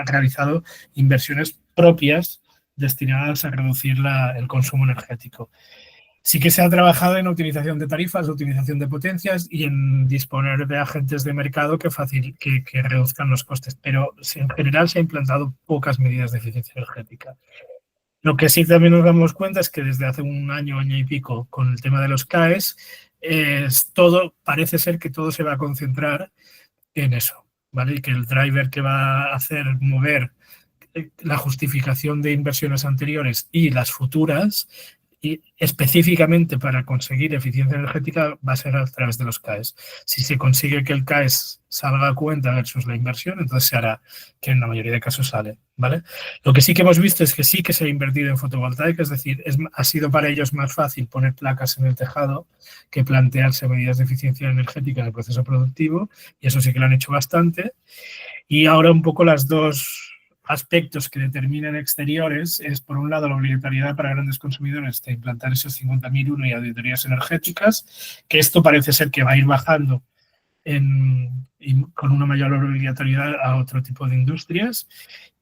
realizado inversiones propias destinadas a reducir el consumo energético. Sí que se ha trabajado en optimización de tarifas, optimización de potencias y en disponer de agentes de mercado que reduzcan los costes, pero en general se han implantado pocas medidas de eficiencia energética. Lo que sí también nos damos cuenta es que desde hace un año y pico, con el tema de los CAEs, parece ser que todo se va a concentrar en eso, ¿vale? Y que el driver que va a hacer mover la justificación de inversiones anteriores y las futuras, y específicamente para conseguir eficiencia energética, va a ser a través de los CAEs. Si se consigue que el CAEs salga a cuenta versus la inversión, entonces se hará, que en la mayoría de casos sale, ¿vale? Lo que sí que hemos visto es que sí que se ha invertido en fotovoltaica, es decir, ha sido para ellos más fácil poner placas en el tejado que plantearse medidas de eficiencia energética en el proceso productivo, y eso sí que lo han hecho bastante. Y ahora un poco las dos aspectos que determinan exteriores es, por un lado, la obligatoriedad para grandes consumidores de implantar esos 50.001 y auditorías energéticas, que esto parece ser que va a ir bajando con una mayor obligatoriedad a otro tipo de industrias.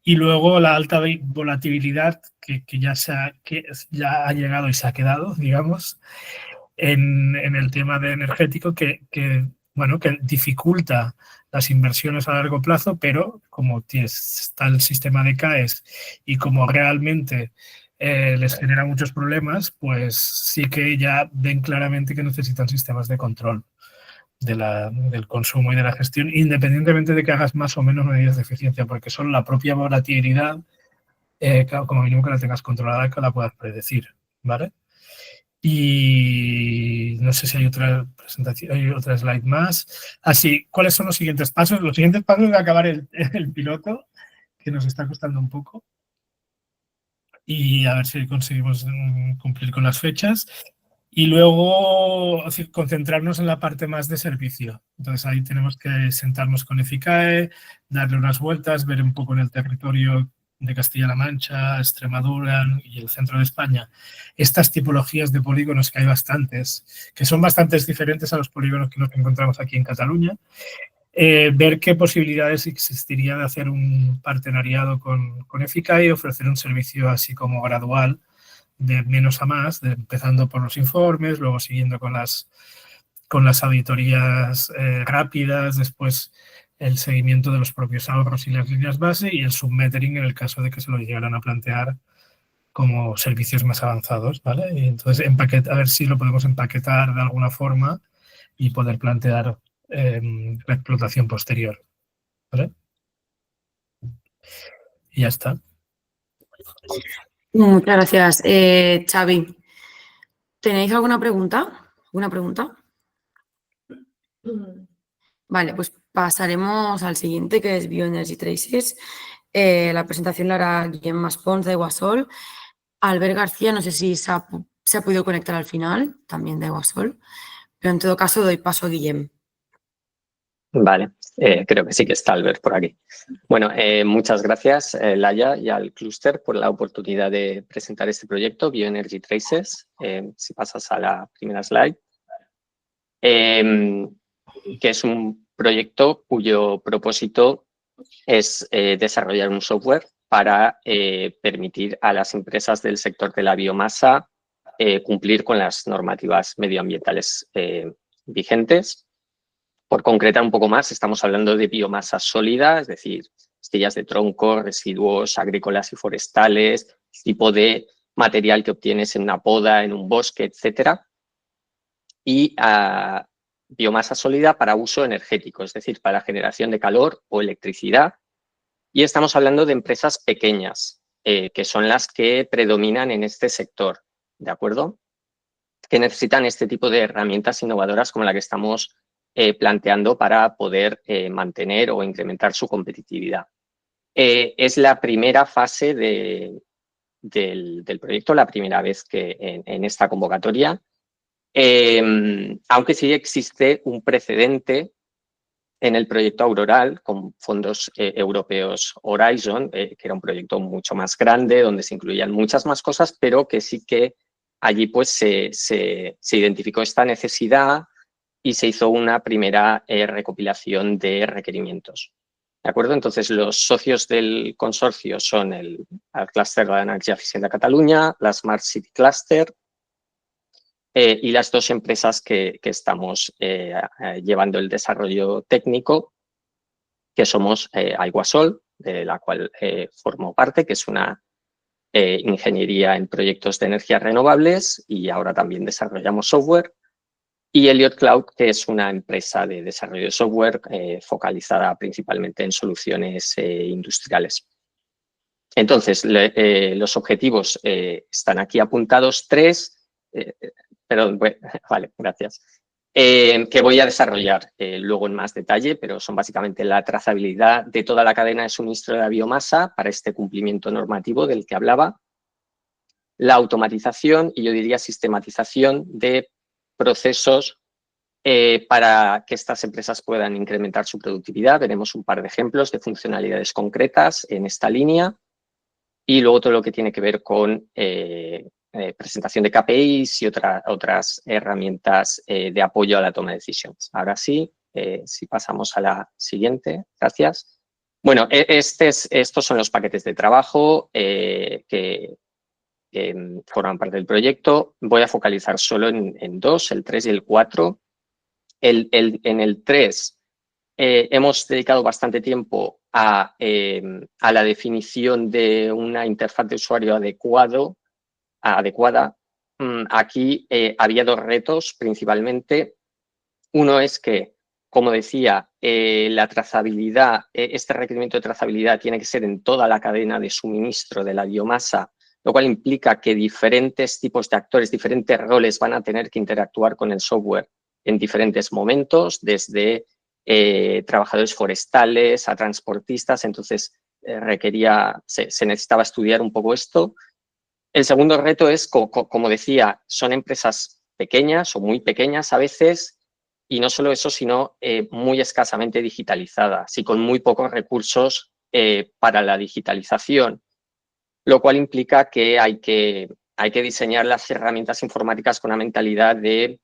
Y luego la alta volatilidad que ya ha llegado y se ha quedado, digamos, en el tema de energético que dificulta las inversiones a largo plazo, pero como está el sistema de CAEs y como realmente les genera muchos problemas, pues sí que ya ven claramente que necesitan sistemas de control del consumo y de la gestión, independientemente de que hagas más o menos medidas de eficiencia, porque son la propia volatilidad, como mínimo que la tengas controlada, que la puedas predecir, ¿vale? Y no sé si hay otra presentación, hay otra slide más. Así, ¿cuáles son los siguientes pasos? Los siguientes pasos es acabar el piloto, que nos está costando un poco, y a ver si conseguimos cumplir con las fechas. Y luego concentrarnos en la parte más de servicio. Entonces ahí tenemos que sentarnos con EFICAE, darle unas vueltas, ver un poco en el territorio de Castilla-La Mancha, Extremadura y el centro de España, estas tipologías de polígonos, que hay bastantes, que son bastante diferentes a los polígonos que nos encontramos aquí en Cataluña, ver qué posibilidades existiría de hacer un partenariado con EFICAE y ofrecer un servicio así como gradual, de menos a más, empezando por los informes, luego siguiendo con las auditorías rápidas, después el seguimiento de los propios ahorros y las líneas base y el submetering en el caso de que se lo llegaran a plantear como servicios más avanzados, ¿vale? Y entonces a ver si lo podemos empaquetar de alguna forma y poder plantear la explotación posterior, ¿vale? Y ya está. Muchas gracias, Xavi. ¿Tenéis alguna pregunta? ¿Alguna pregunta? Vale, pues pasaremos al siguiente, que es Bioenergy Traces. La presentación la hará Guillem Maspons de Guasol. Albert García, no sé si se ha podido conectar al final, también de Guasol, pero en todo caso doy paso a Guillem. Vale, creo que sí que está Albert por aquí. Bueno, muchas gracias, Laia, y al clúster por la oportunidad de presentar este proyecto, Bioenergy Traces. Si pasas a la primera slide. Que es un proyecto cuyo propósito es desarrollar un software para permitir a las empresas del sector de la biomasa cumplir con las normativas medioambientales vigentes. Por concretar un poco más, estamos hablando de biomasa sólida, es decir, astillas de tronco, residuos agrícolas y forestales, tipo de material que obtienes en una poda, en un bosque, etcétera. Y biomasa sólida para uso energético, es decir, para generación de calor o electricidad. Y estamos hablando de empresas pequeñas, que son las que predominan en este sector, ¿de acuerdo? Que necesitan este tipo de herramientas innovadoras como la que estamos planteando para poder mantener o incrementar su competitividad. Es la primera fase del proyecto, la primera vez que en esta convocatoria. Aunque sí existe un precedente en el proyecto Auroral con fondos europeos Horizon, que era un proyecto mucho más grande, donde se incluían muchas más cosas, pero que sí que allí pues se identificó esta necesidad y se hizo una primera recopilación de requerimientos. ¿De acuerdo? Entonces, los socios del consorcio son el Clúster de Energía Eficiente de Cataluña, la Smart City Cluster, y las dos empresas que estamos llevando el desarrollo técnico, que somos Aiguasol, de la cual formo parte, que es una ingeniería en proyectos de energías renovables y ahora también desarrollamos software, y Elliott Cloud, que es una empresa de desarrollo de software focalizada principalmente en soluciones industriales. Entonces, los objetivos están aquí apuntados, 3. Perdón, vale, gracias. Que voy a desarrollar luego en más detalle, pero son básicamente la trazabilidad de toda la cadena de suministro de la biomasa para este cumplimiento normativo del que hablaba, la automatización y yo diría sistematización de procesos para que estas empresas puedan incrementar su productividad. Veremos un par de ejemplos de funcionalidades concretas en esta línea y luego todo lo que tiene que ver con presentación de KPIs y otras herramientas de apoyo a la toma de decisiones. Ahora sí, si pasamos a la siguiente, gracias. Bueno, estos son los paquetes de trabajo que forman parte del proyecto. Voy a focalizar solo en 2, el 3 y el 4. En el 3 hemos dedicado bastante tiempo a la definición de una interfaz de usuario adecuada. Aquí había 2 retos principalmente. Uno es que, como decía, la trazabilidad, este requerimiento de trazabilidad tiene que ser en toda la cadena de suministro de la biomasa, lo cual implica que diferentes tipos de actores, diferentes roles van a tener que interactuar con el software en diferentes momentos, desde trabajadores forestales a transportistas. Entonces, se necesitaba estudiar un poco esto. El segundo reto es, como decía, son empresas pequeñas o muy pequeñas a veces, y no solo eso, sino muy escasamente digitalizadas y con muy pocos recursos para la digitalización, lo cual implica que hay que diseñar las herramientas informáticas con una mentalidad de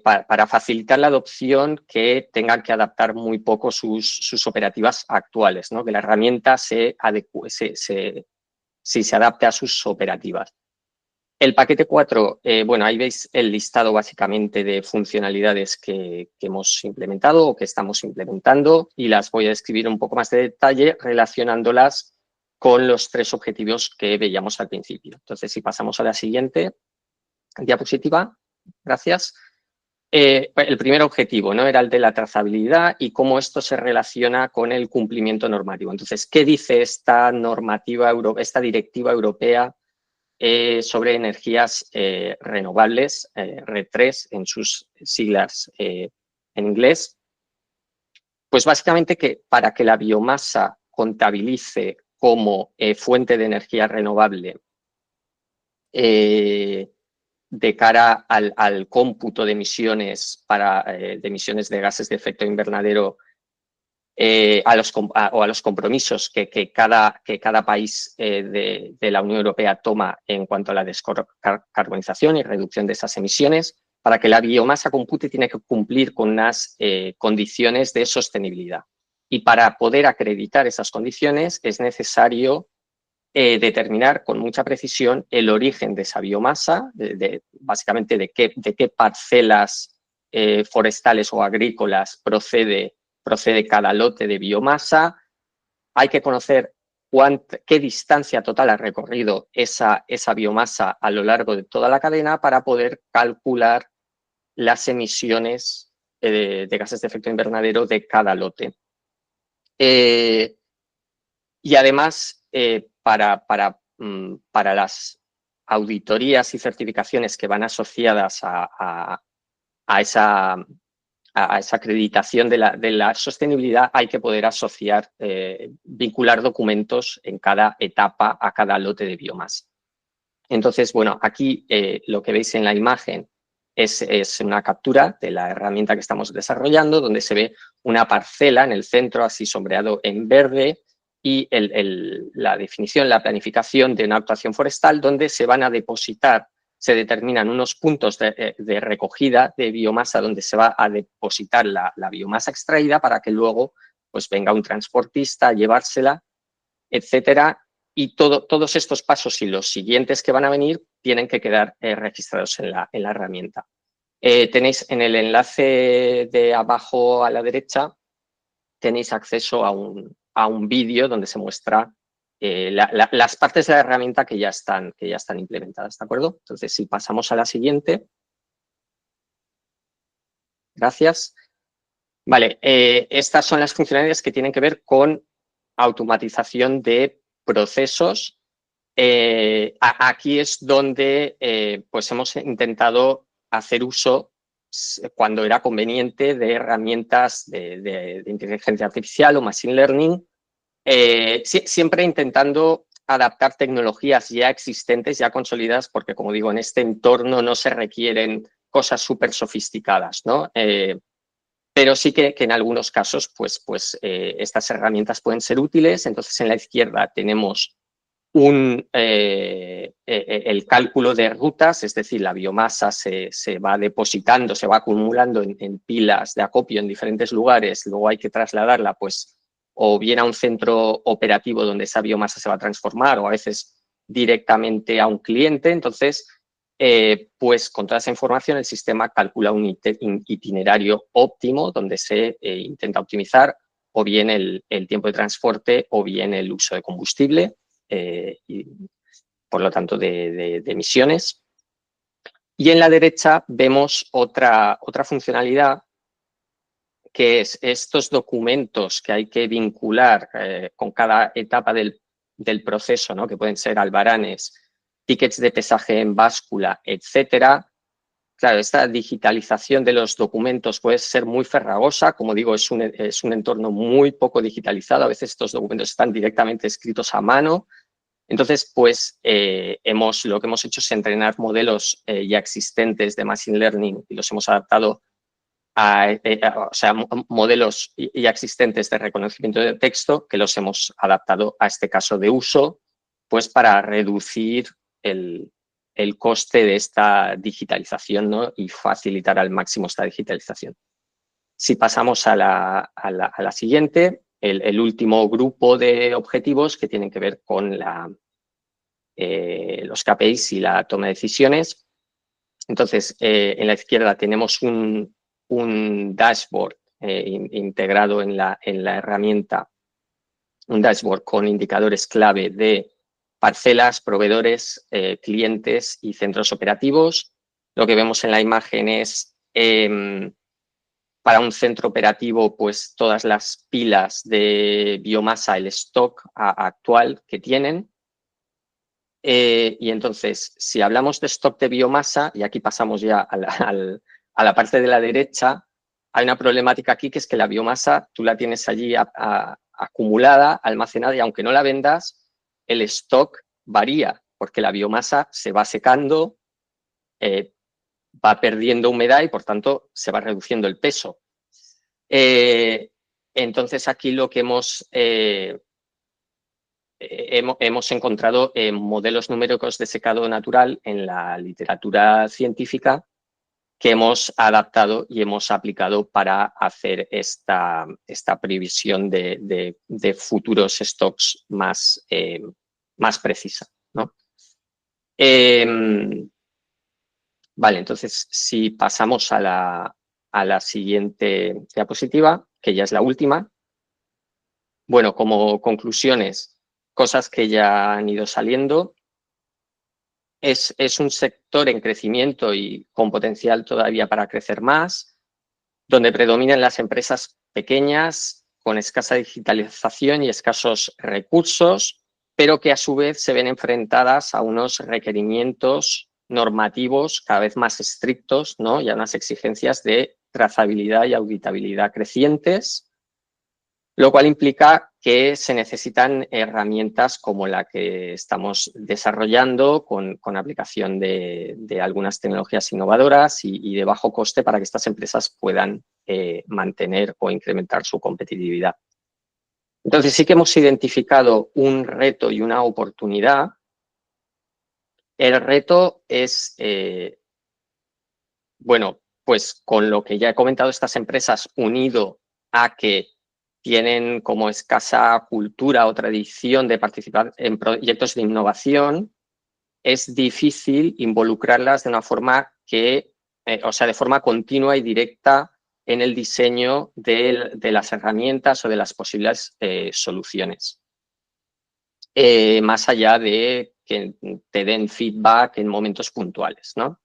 para facilitar la adopción que tengan que adaptar muy poco sus operativas actuales, ¿no? Que la herramienta se adapte a sus operativas. El paquete 4, bueno, ahí veis el listado básicamente de funcionalidades que hemos implementado o que estamos implementando y las voy a describir un poco más de detalle relacionándolas con los 3 objetivos que veíamos al principio. Entonces, si pasamos a la siguiente diapositiva, gracias. El primer objetivo, ¿no? Era el de la trazabilidad y cómo esto se relaciona con el cumplimiento normativo. Entonces, ¿qué dice esta normativa, esta directiva europea sobre energías renovables, RED III en sus siglas inglés, pues básicamente que para que la biomasa contabilice como fuente de energía renovable de cara al cómputo de emisiones de emisiones de gases de efecto invernadero o a los compromisos que cada país de la Unión Europea toma en cuanto a la descarbonización y reducción de esas emisiones, para que la biomasa compute tiene que cumplir con unas condiciones de sostenibilidad. Y para poder acreditar esas condiciones es necesario determinar con mucha precisión el origen de esa biomasa, básicamente de qué parcelas forestales o agrícolas procede cada lote de biomasa. Hay que conocer qué distancia total ha recorrido esa biomasa a lo largo de toda la cadena para poder calcular las emisiones de gases de efecto invernadero de cada lote. Y además, para las auditorías y certificaciones que van asociadas a esa acreditación de la sostenibilidad, hay que poder asociar, vincular documentos en cada etapa a cada lote de biomasa. Entonces, bueno, aquí lo que veis en la imagen es una captura de la herramienta que estamos desarrollando, donde se ve una parcela en el centro, así sombreado en verde, y la definición, la planificación de una actuación forestal, donde se van a depositar, se determinan unos puntos de recogida de biomasa donde se va a depositar la biomasa extraída para que luego pues, venga un transportista a llevársela, etcétera. Y todos estos pasos y los siguientes que van a venir tienen que quedar registrados en la herramienta. Tenéis en el enlace de abajo a la derecha, tenéis acceso a un vídeo donde se muestra las partes de la herramienta que ya están implementadas, ¿de acuerdo? Entonces, si pasamos a la siguiente. Gracias. Vale, estas son las funcionalidades que tienen que ver con automatización de procesos. Aquí es donde pues hemos intentado hacer uso, cuando era conveniente, de herramientas de inteligencia artificial o machine learning, siempre intentando adaptar tecnologías ya existentes, ya consolidadas, porque, como digo, en este entorno no se requieren cosas súper sofisticadas, ¿no? Pero sí que en algunos casos pues estas herramientas pueden ser útiles. Entonces, en la izquierda tenemos el cálculo de rutas, es decir, la biomasa se va depositando, se va acumulando en pilas de acopio en diferentes lugares, luego hay que trasladarla pues o bien a un centro operativo donde esa biomasa se va a transformar o a veces directamente a un cliente. Entonces, pues con toda esa información el sistema calcula un itinerario óptimo donde se intenta optimizar o bien el tiempo de transporte o bien el uso de combustible y por lo tanto de emisiones. Y en la derecha vemos otra funcionalidad, que es estos documentos que hay que vincular con cada etapa del proceso, ¿no? Que pueden ser albaranes, tickets de pesaje en báscula, etcétera. Claro, esta digitalización de los documentos puede ser muy farragosa. Como digo, es un entorno muy poco digitalizado. A veces estos documentos están directamente escritos a mano. Entonces, pues, lo que hemos hecho es entrenar modelos ya existentes de Machine Learning y los hemos adaptado o sea, modelos ya existentes de reconocimiento de texto que los hemos adaptado a este caso de uso, pues para reducir el coste de esta digitalización, ¿no? Y facilitar al máximo esta digitalización. Si pasamos a la siguiente, el último grupo de objetivos que tienen que ver con los KPIs y la toma de decisiones. Entonces, en la izquierda tenemos un dashboard integrado en la herramienta, un dashboard con indicadores clave de parcelas, proveedores, clientes y centros operativos. Lo que vemos en la imagen es, para un centro operativo, pues todas las pilas de biomasa, el stock actual que tienen. Y entonces, si hablamos de stock de biomasa, y aquí pasamos ya a la parte de la derecha, hay una problemática aquí, que es que la biomasa tú la tienes allí acumulada, almacenada, y aunque no la vendas, el stock varía, porque la biomasa se va secando, va perdiendo humedad y, por tanto, se va reduciendo el peso. Entonces, aquí lo que hemos encontrado modelos numéricos de secado natural en la literatura científica que hemos adaptado y hemos aplicado para hacer esta previsión de futuros stocks más precisa, ¿no? Vale, entonces, si pasamos a la siguiente diapositiva, que ya es la última. Bueno, como conclusiones, cosas que ya han ido saliendo. Es un sector en crecimiento y con potencial todavía para crecer más, donde predominan las empresas pequeñas, con escasa digitalización y escasos recursos, pero que a su vez se ven enfrentadas a unos requerimientos normativos cada vez más estrictos, ¿no? Y a unas exigencias de trazabilidad y auditabilidad crecientes, lo cual implica que se necesitan herramientas como la que estamos desarrollando con aplicación de algunas tecnologías innovadoras y de bajo coste para que estas empresas puedan mantener o incrementar su competitividad. Entonces, sí que hemos identificado un reto y una oportunidad. El reto es, bueno, pues con lo que ya he comentado, estas empresas, unido a que tienen como escasa cultura o tradición de participar en proyectos de innovación, es difícil involucrarlas de una forma que, o sea, de forma continua y directa en el diseño de las herramientas o de las posibles soluciones. Más allá de que te den feedback en momentos puntuales, ¿no?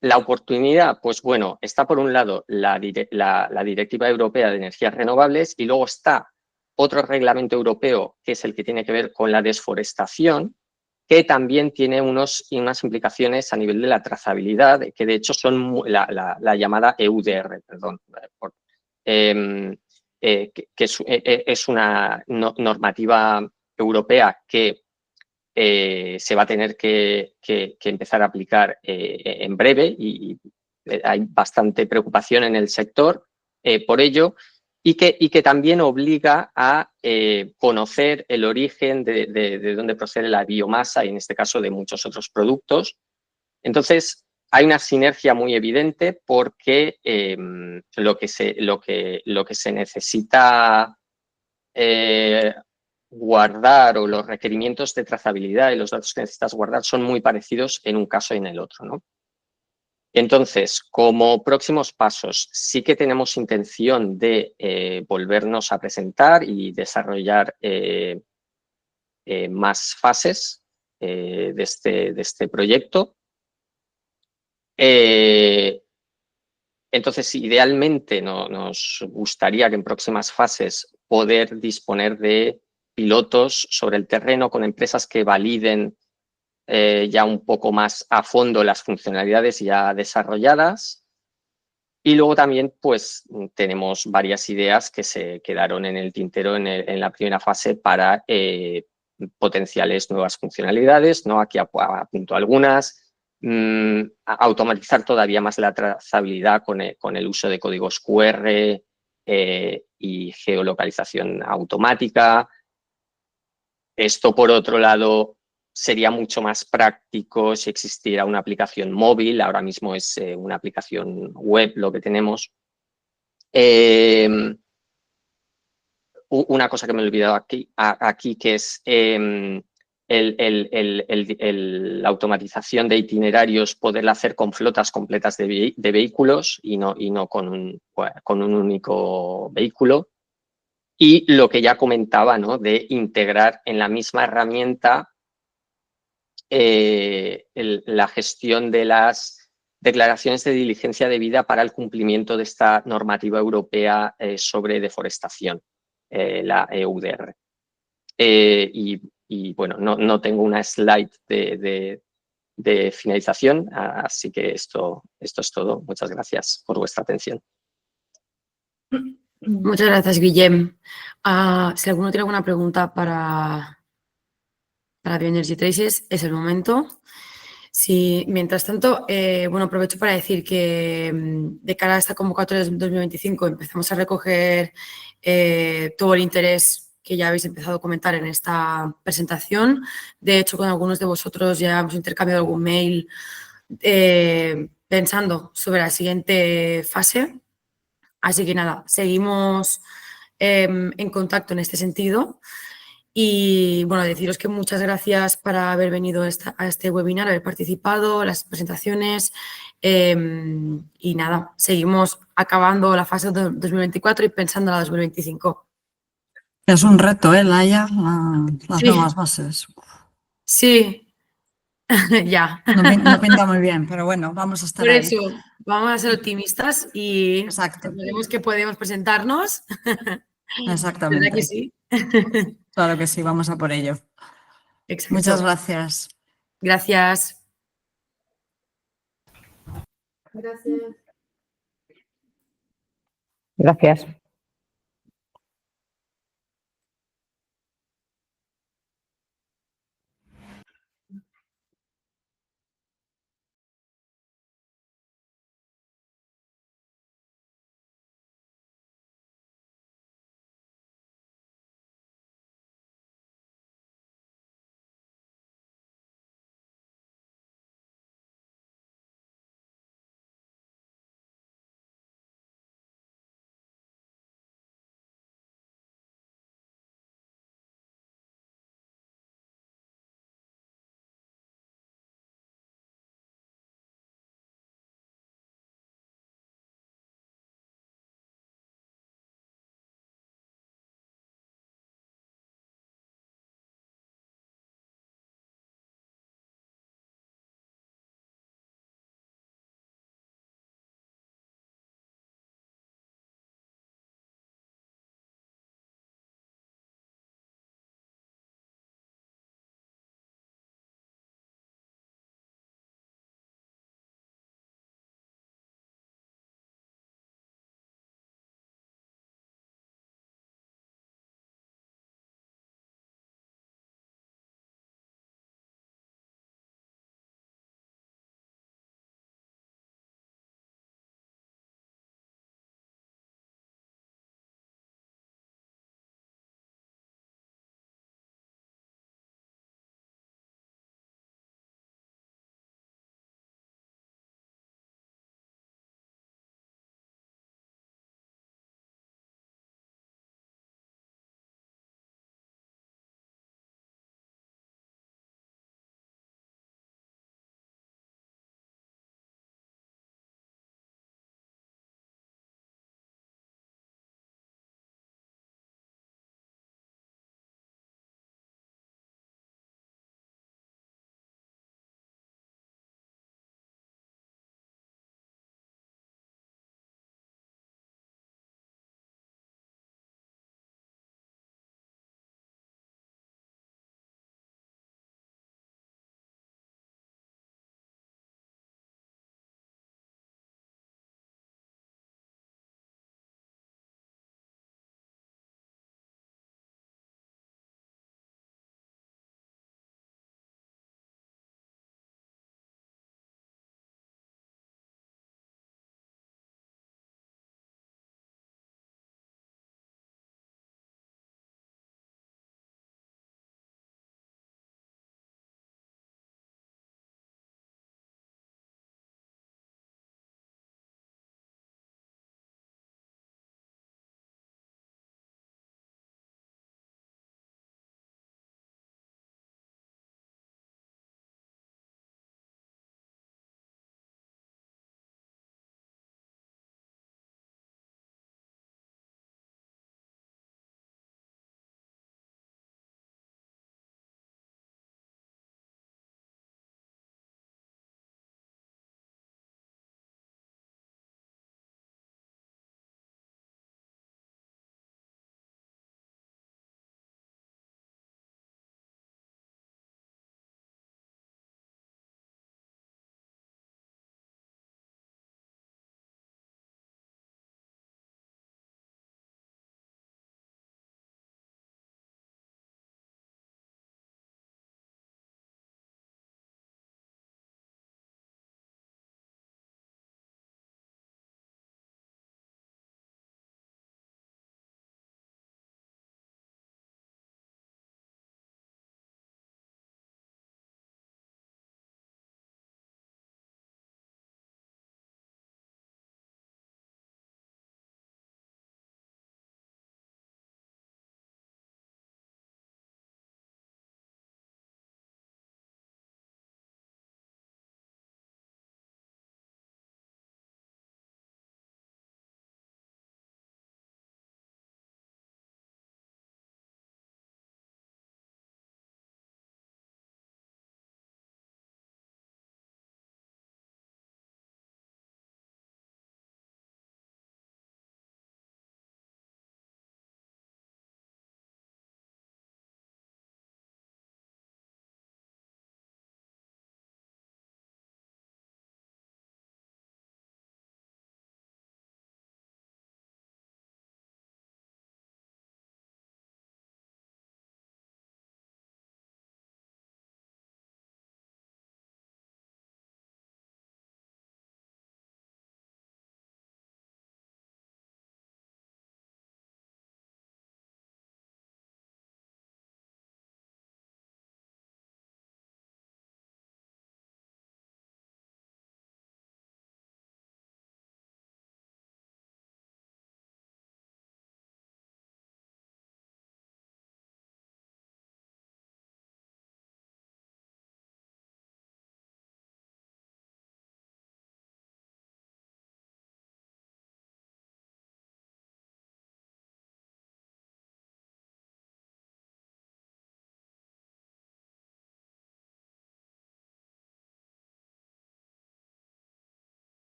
La oportunidad, pues bueno, está por un lado la Directiva Europea de Energías Renovables y luego está otro reglamento europeo que es el que tiene que ver con la desforestación, que también tiene unas implicaciones a nivel de la trazabilidad, que de hecho son la llamada EUDR, perdón, que es una normativa europea que se va a tener que empezar a aplicar en breve y hay bastante preocupación en el sector por ello y que también obliga a conocer el origen de dónde procede la biomasa y en este caso de muchos otros productos. Entonces, hay una sinergia muy evidente porque lo que se necesita guardar o los requerimientos de trazabilidad y los datos que necesitas guardar son muy parecidos en un caso y en el otro, ¿no? Entonces, como próximos pasos, sí que tenemos intención de volvernos a presentar y desarrollar más fases de este proyecto. Entonces, idealmente nos gustaría que en próximas fases poder disponer de pilotos sobre el terreno con empresas que validen ya un poco más a fondo las funcionalidades ya desarrolladas. Y luego también pues tenemos varias ideas que se quedaron en el tintero en la primera fase para potenciales nuevas funcionalidades, ¿no? Aquí apunto algunas. Automatizar todavía más la trazabilidad con el uso de códigos QR y geolocalización automática. Esto, por otro lado, sería mucho más práctico si existiera una aplicación móvil. Ahora mismo es una aplicación web lo que tenemos. Una cosa que me he olvidado aquí que es la automatización de itinerarios, poderla hacer con flotas completas de vehículos y no con un único vehículo. Y lo que ya comentaba, ¿no? De integrar en la misma herramienta la gestión de las declaraciones de diligencia debida para el cumplimiento de esta normativa europea sobre deforestación, la EUDR. Y bueno, no tengo una slide de de finalización. Así que esto es todo. Muchas gracias por vuestra atención. Muchas gracias, Guillem. Si alguno tiene alguna pregunta para Bioenergy Traces, es el momento. Sí, mientras tanto, bueno, aprovecho para decir que de cara a esta convocatoria de 2025 empezamos a recoger todo el interés que ya habéis empezado a comentar en esta presentación. De hecho, con algunos de vosotros ya hemos intercambiado algún mail pensando sobre la siguiente fase. Así que nada, seguimos en contacto en este sentido. Y bueno, deciros que muchas gracias por haber venido a este webinar, haber participado, las presentaciones y nada, seguimos acabando la fase de 2024 y pensando en la 2025. Es un reto, Laia, las Sí. nuevas bases. Sí, ya. No pinta muy bien, pero bueno, vamos a estar Por ahí. eso, vamos a ser optimistas y Exacto. veremos que podemos presentarnos. Exactamente. ¿Verdad que sí? Claro que sí, vamos a por ello. Exacto. Muchas gracias. Gracias. Gracias. Gracias.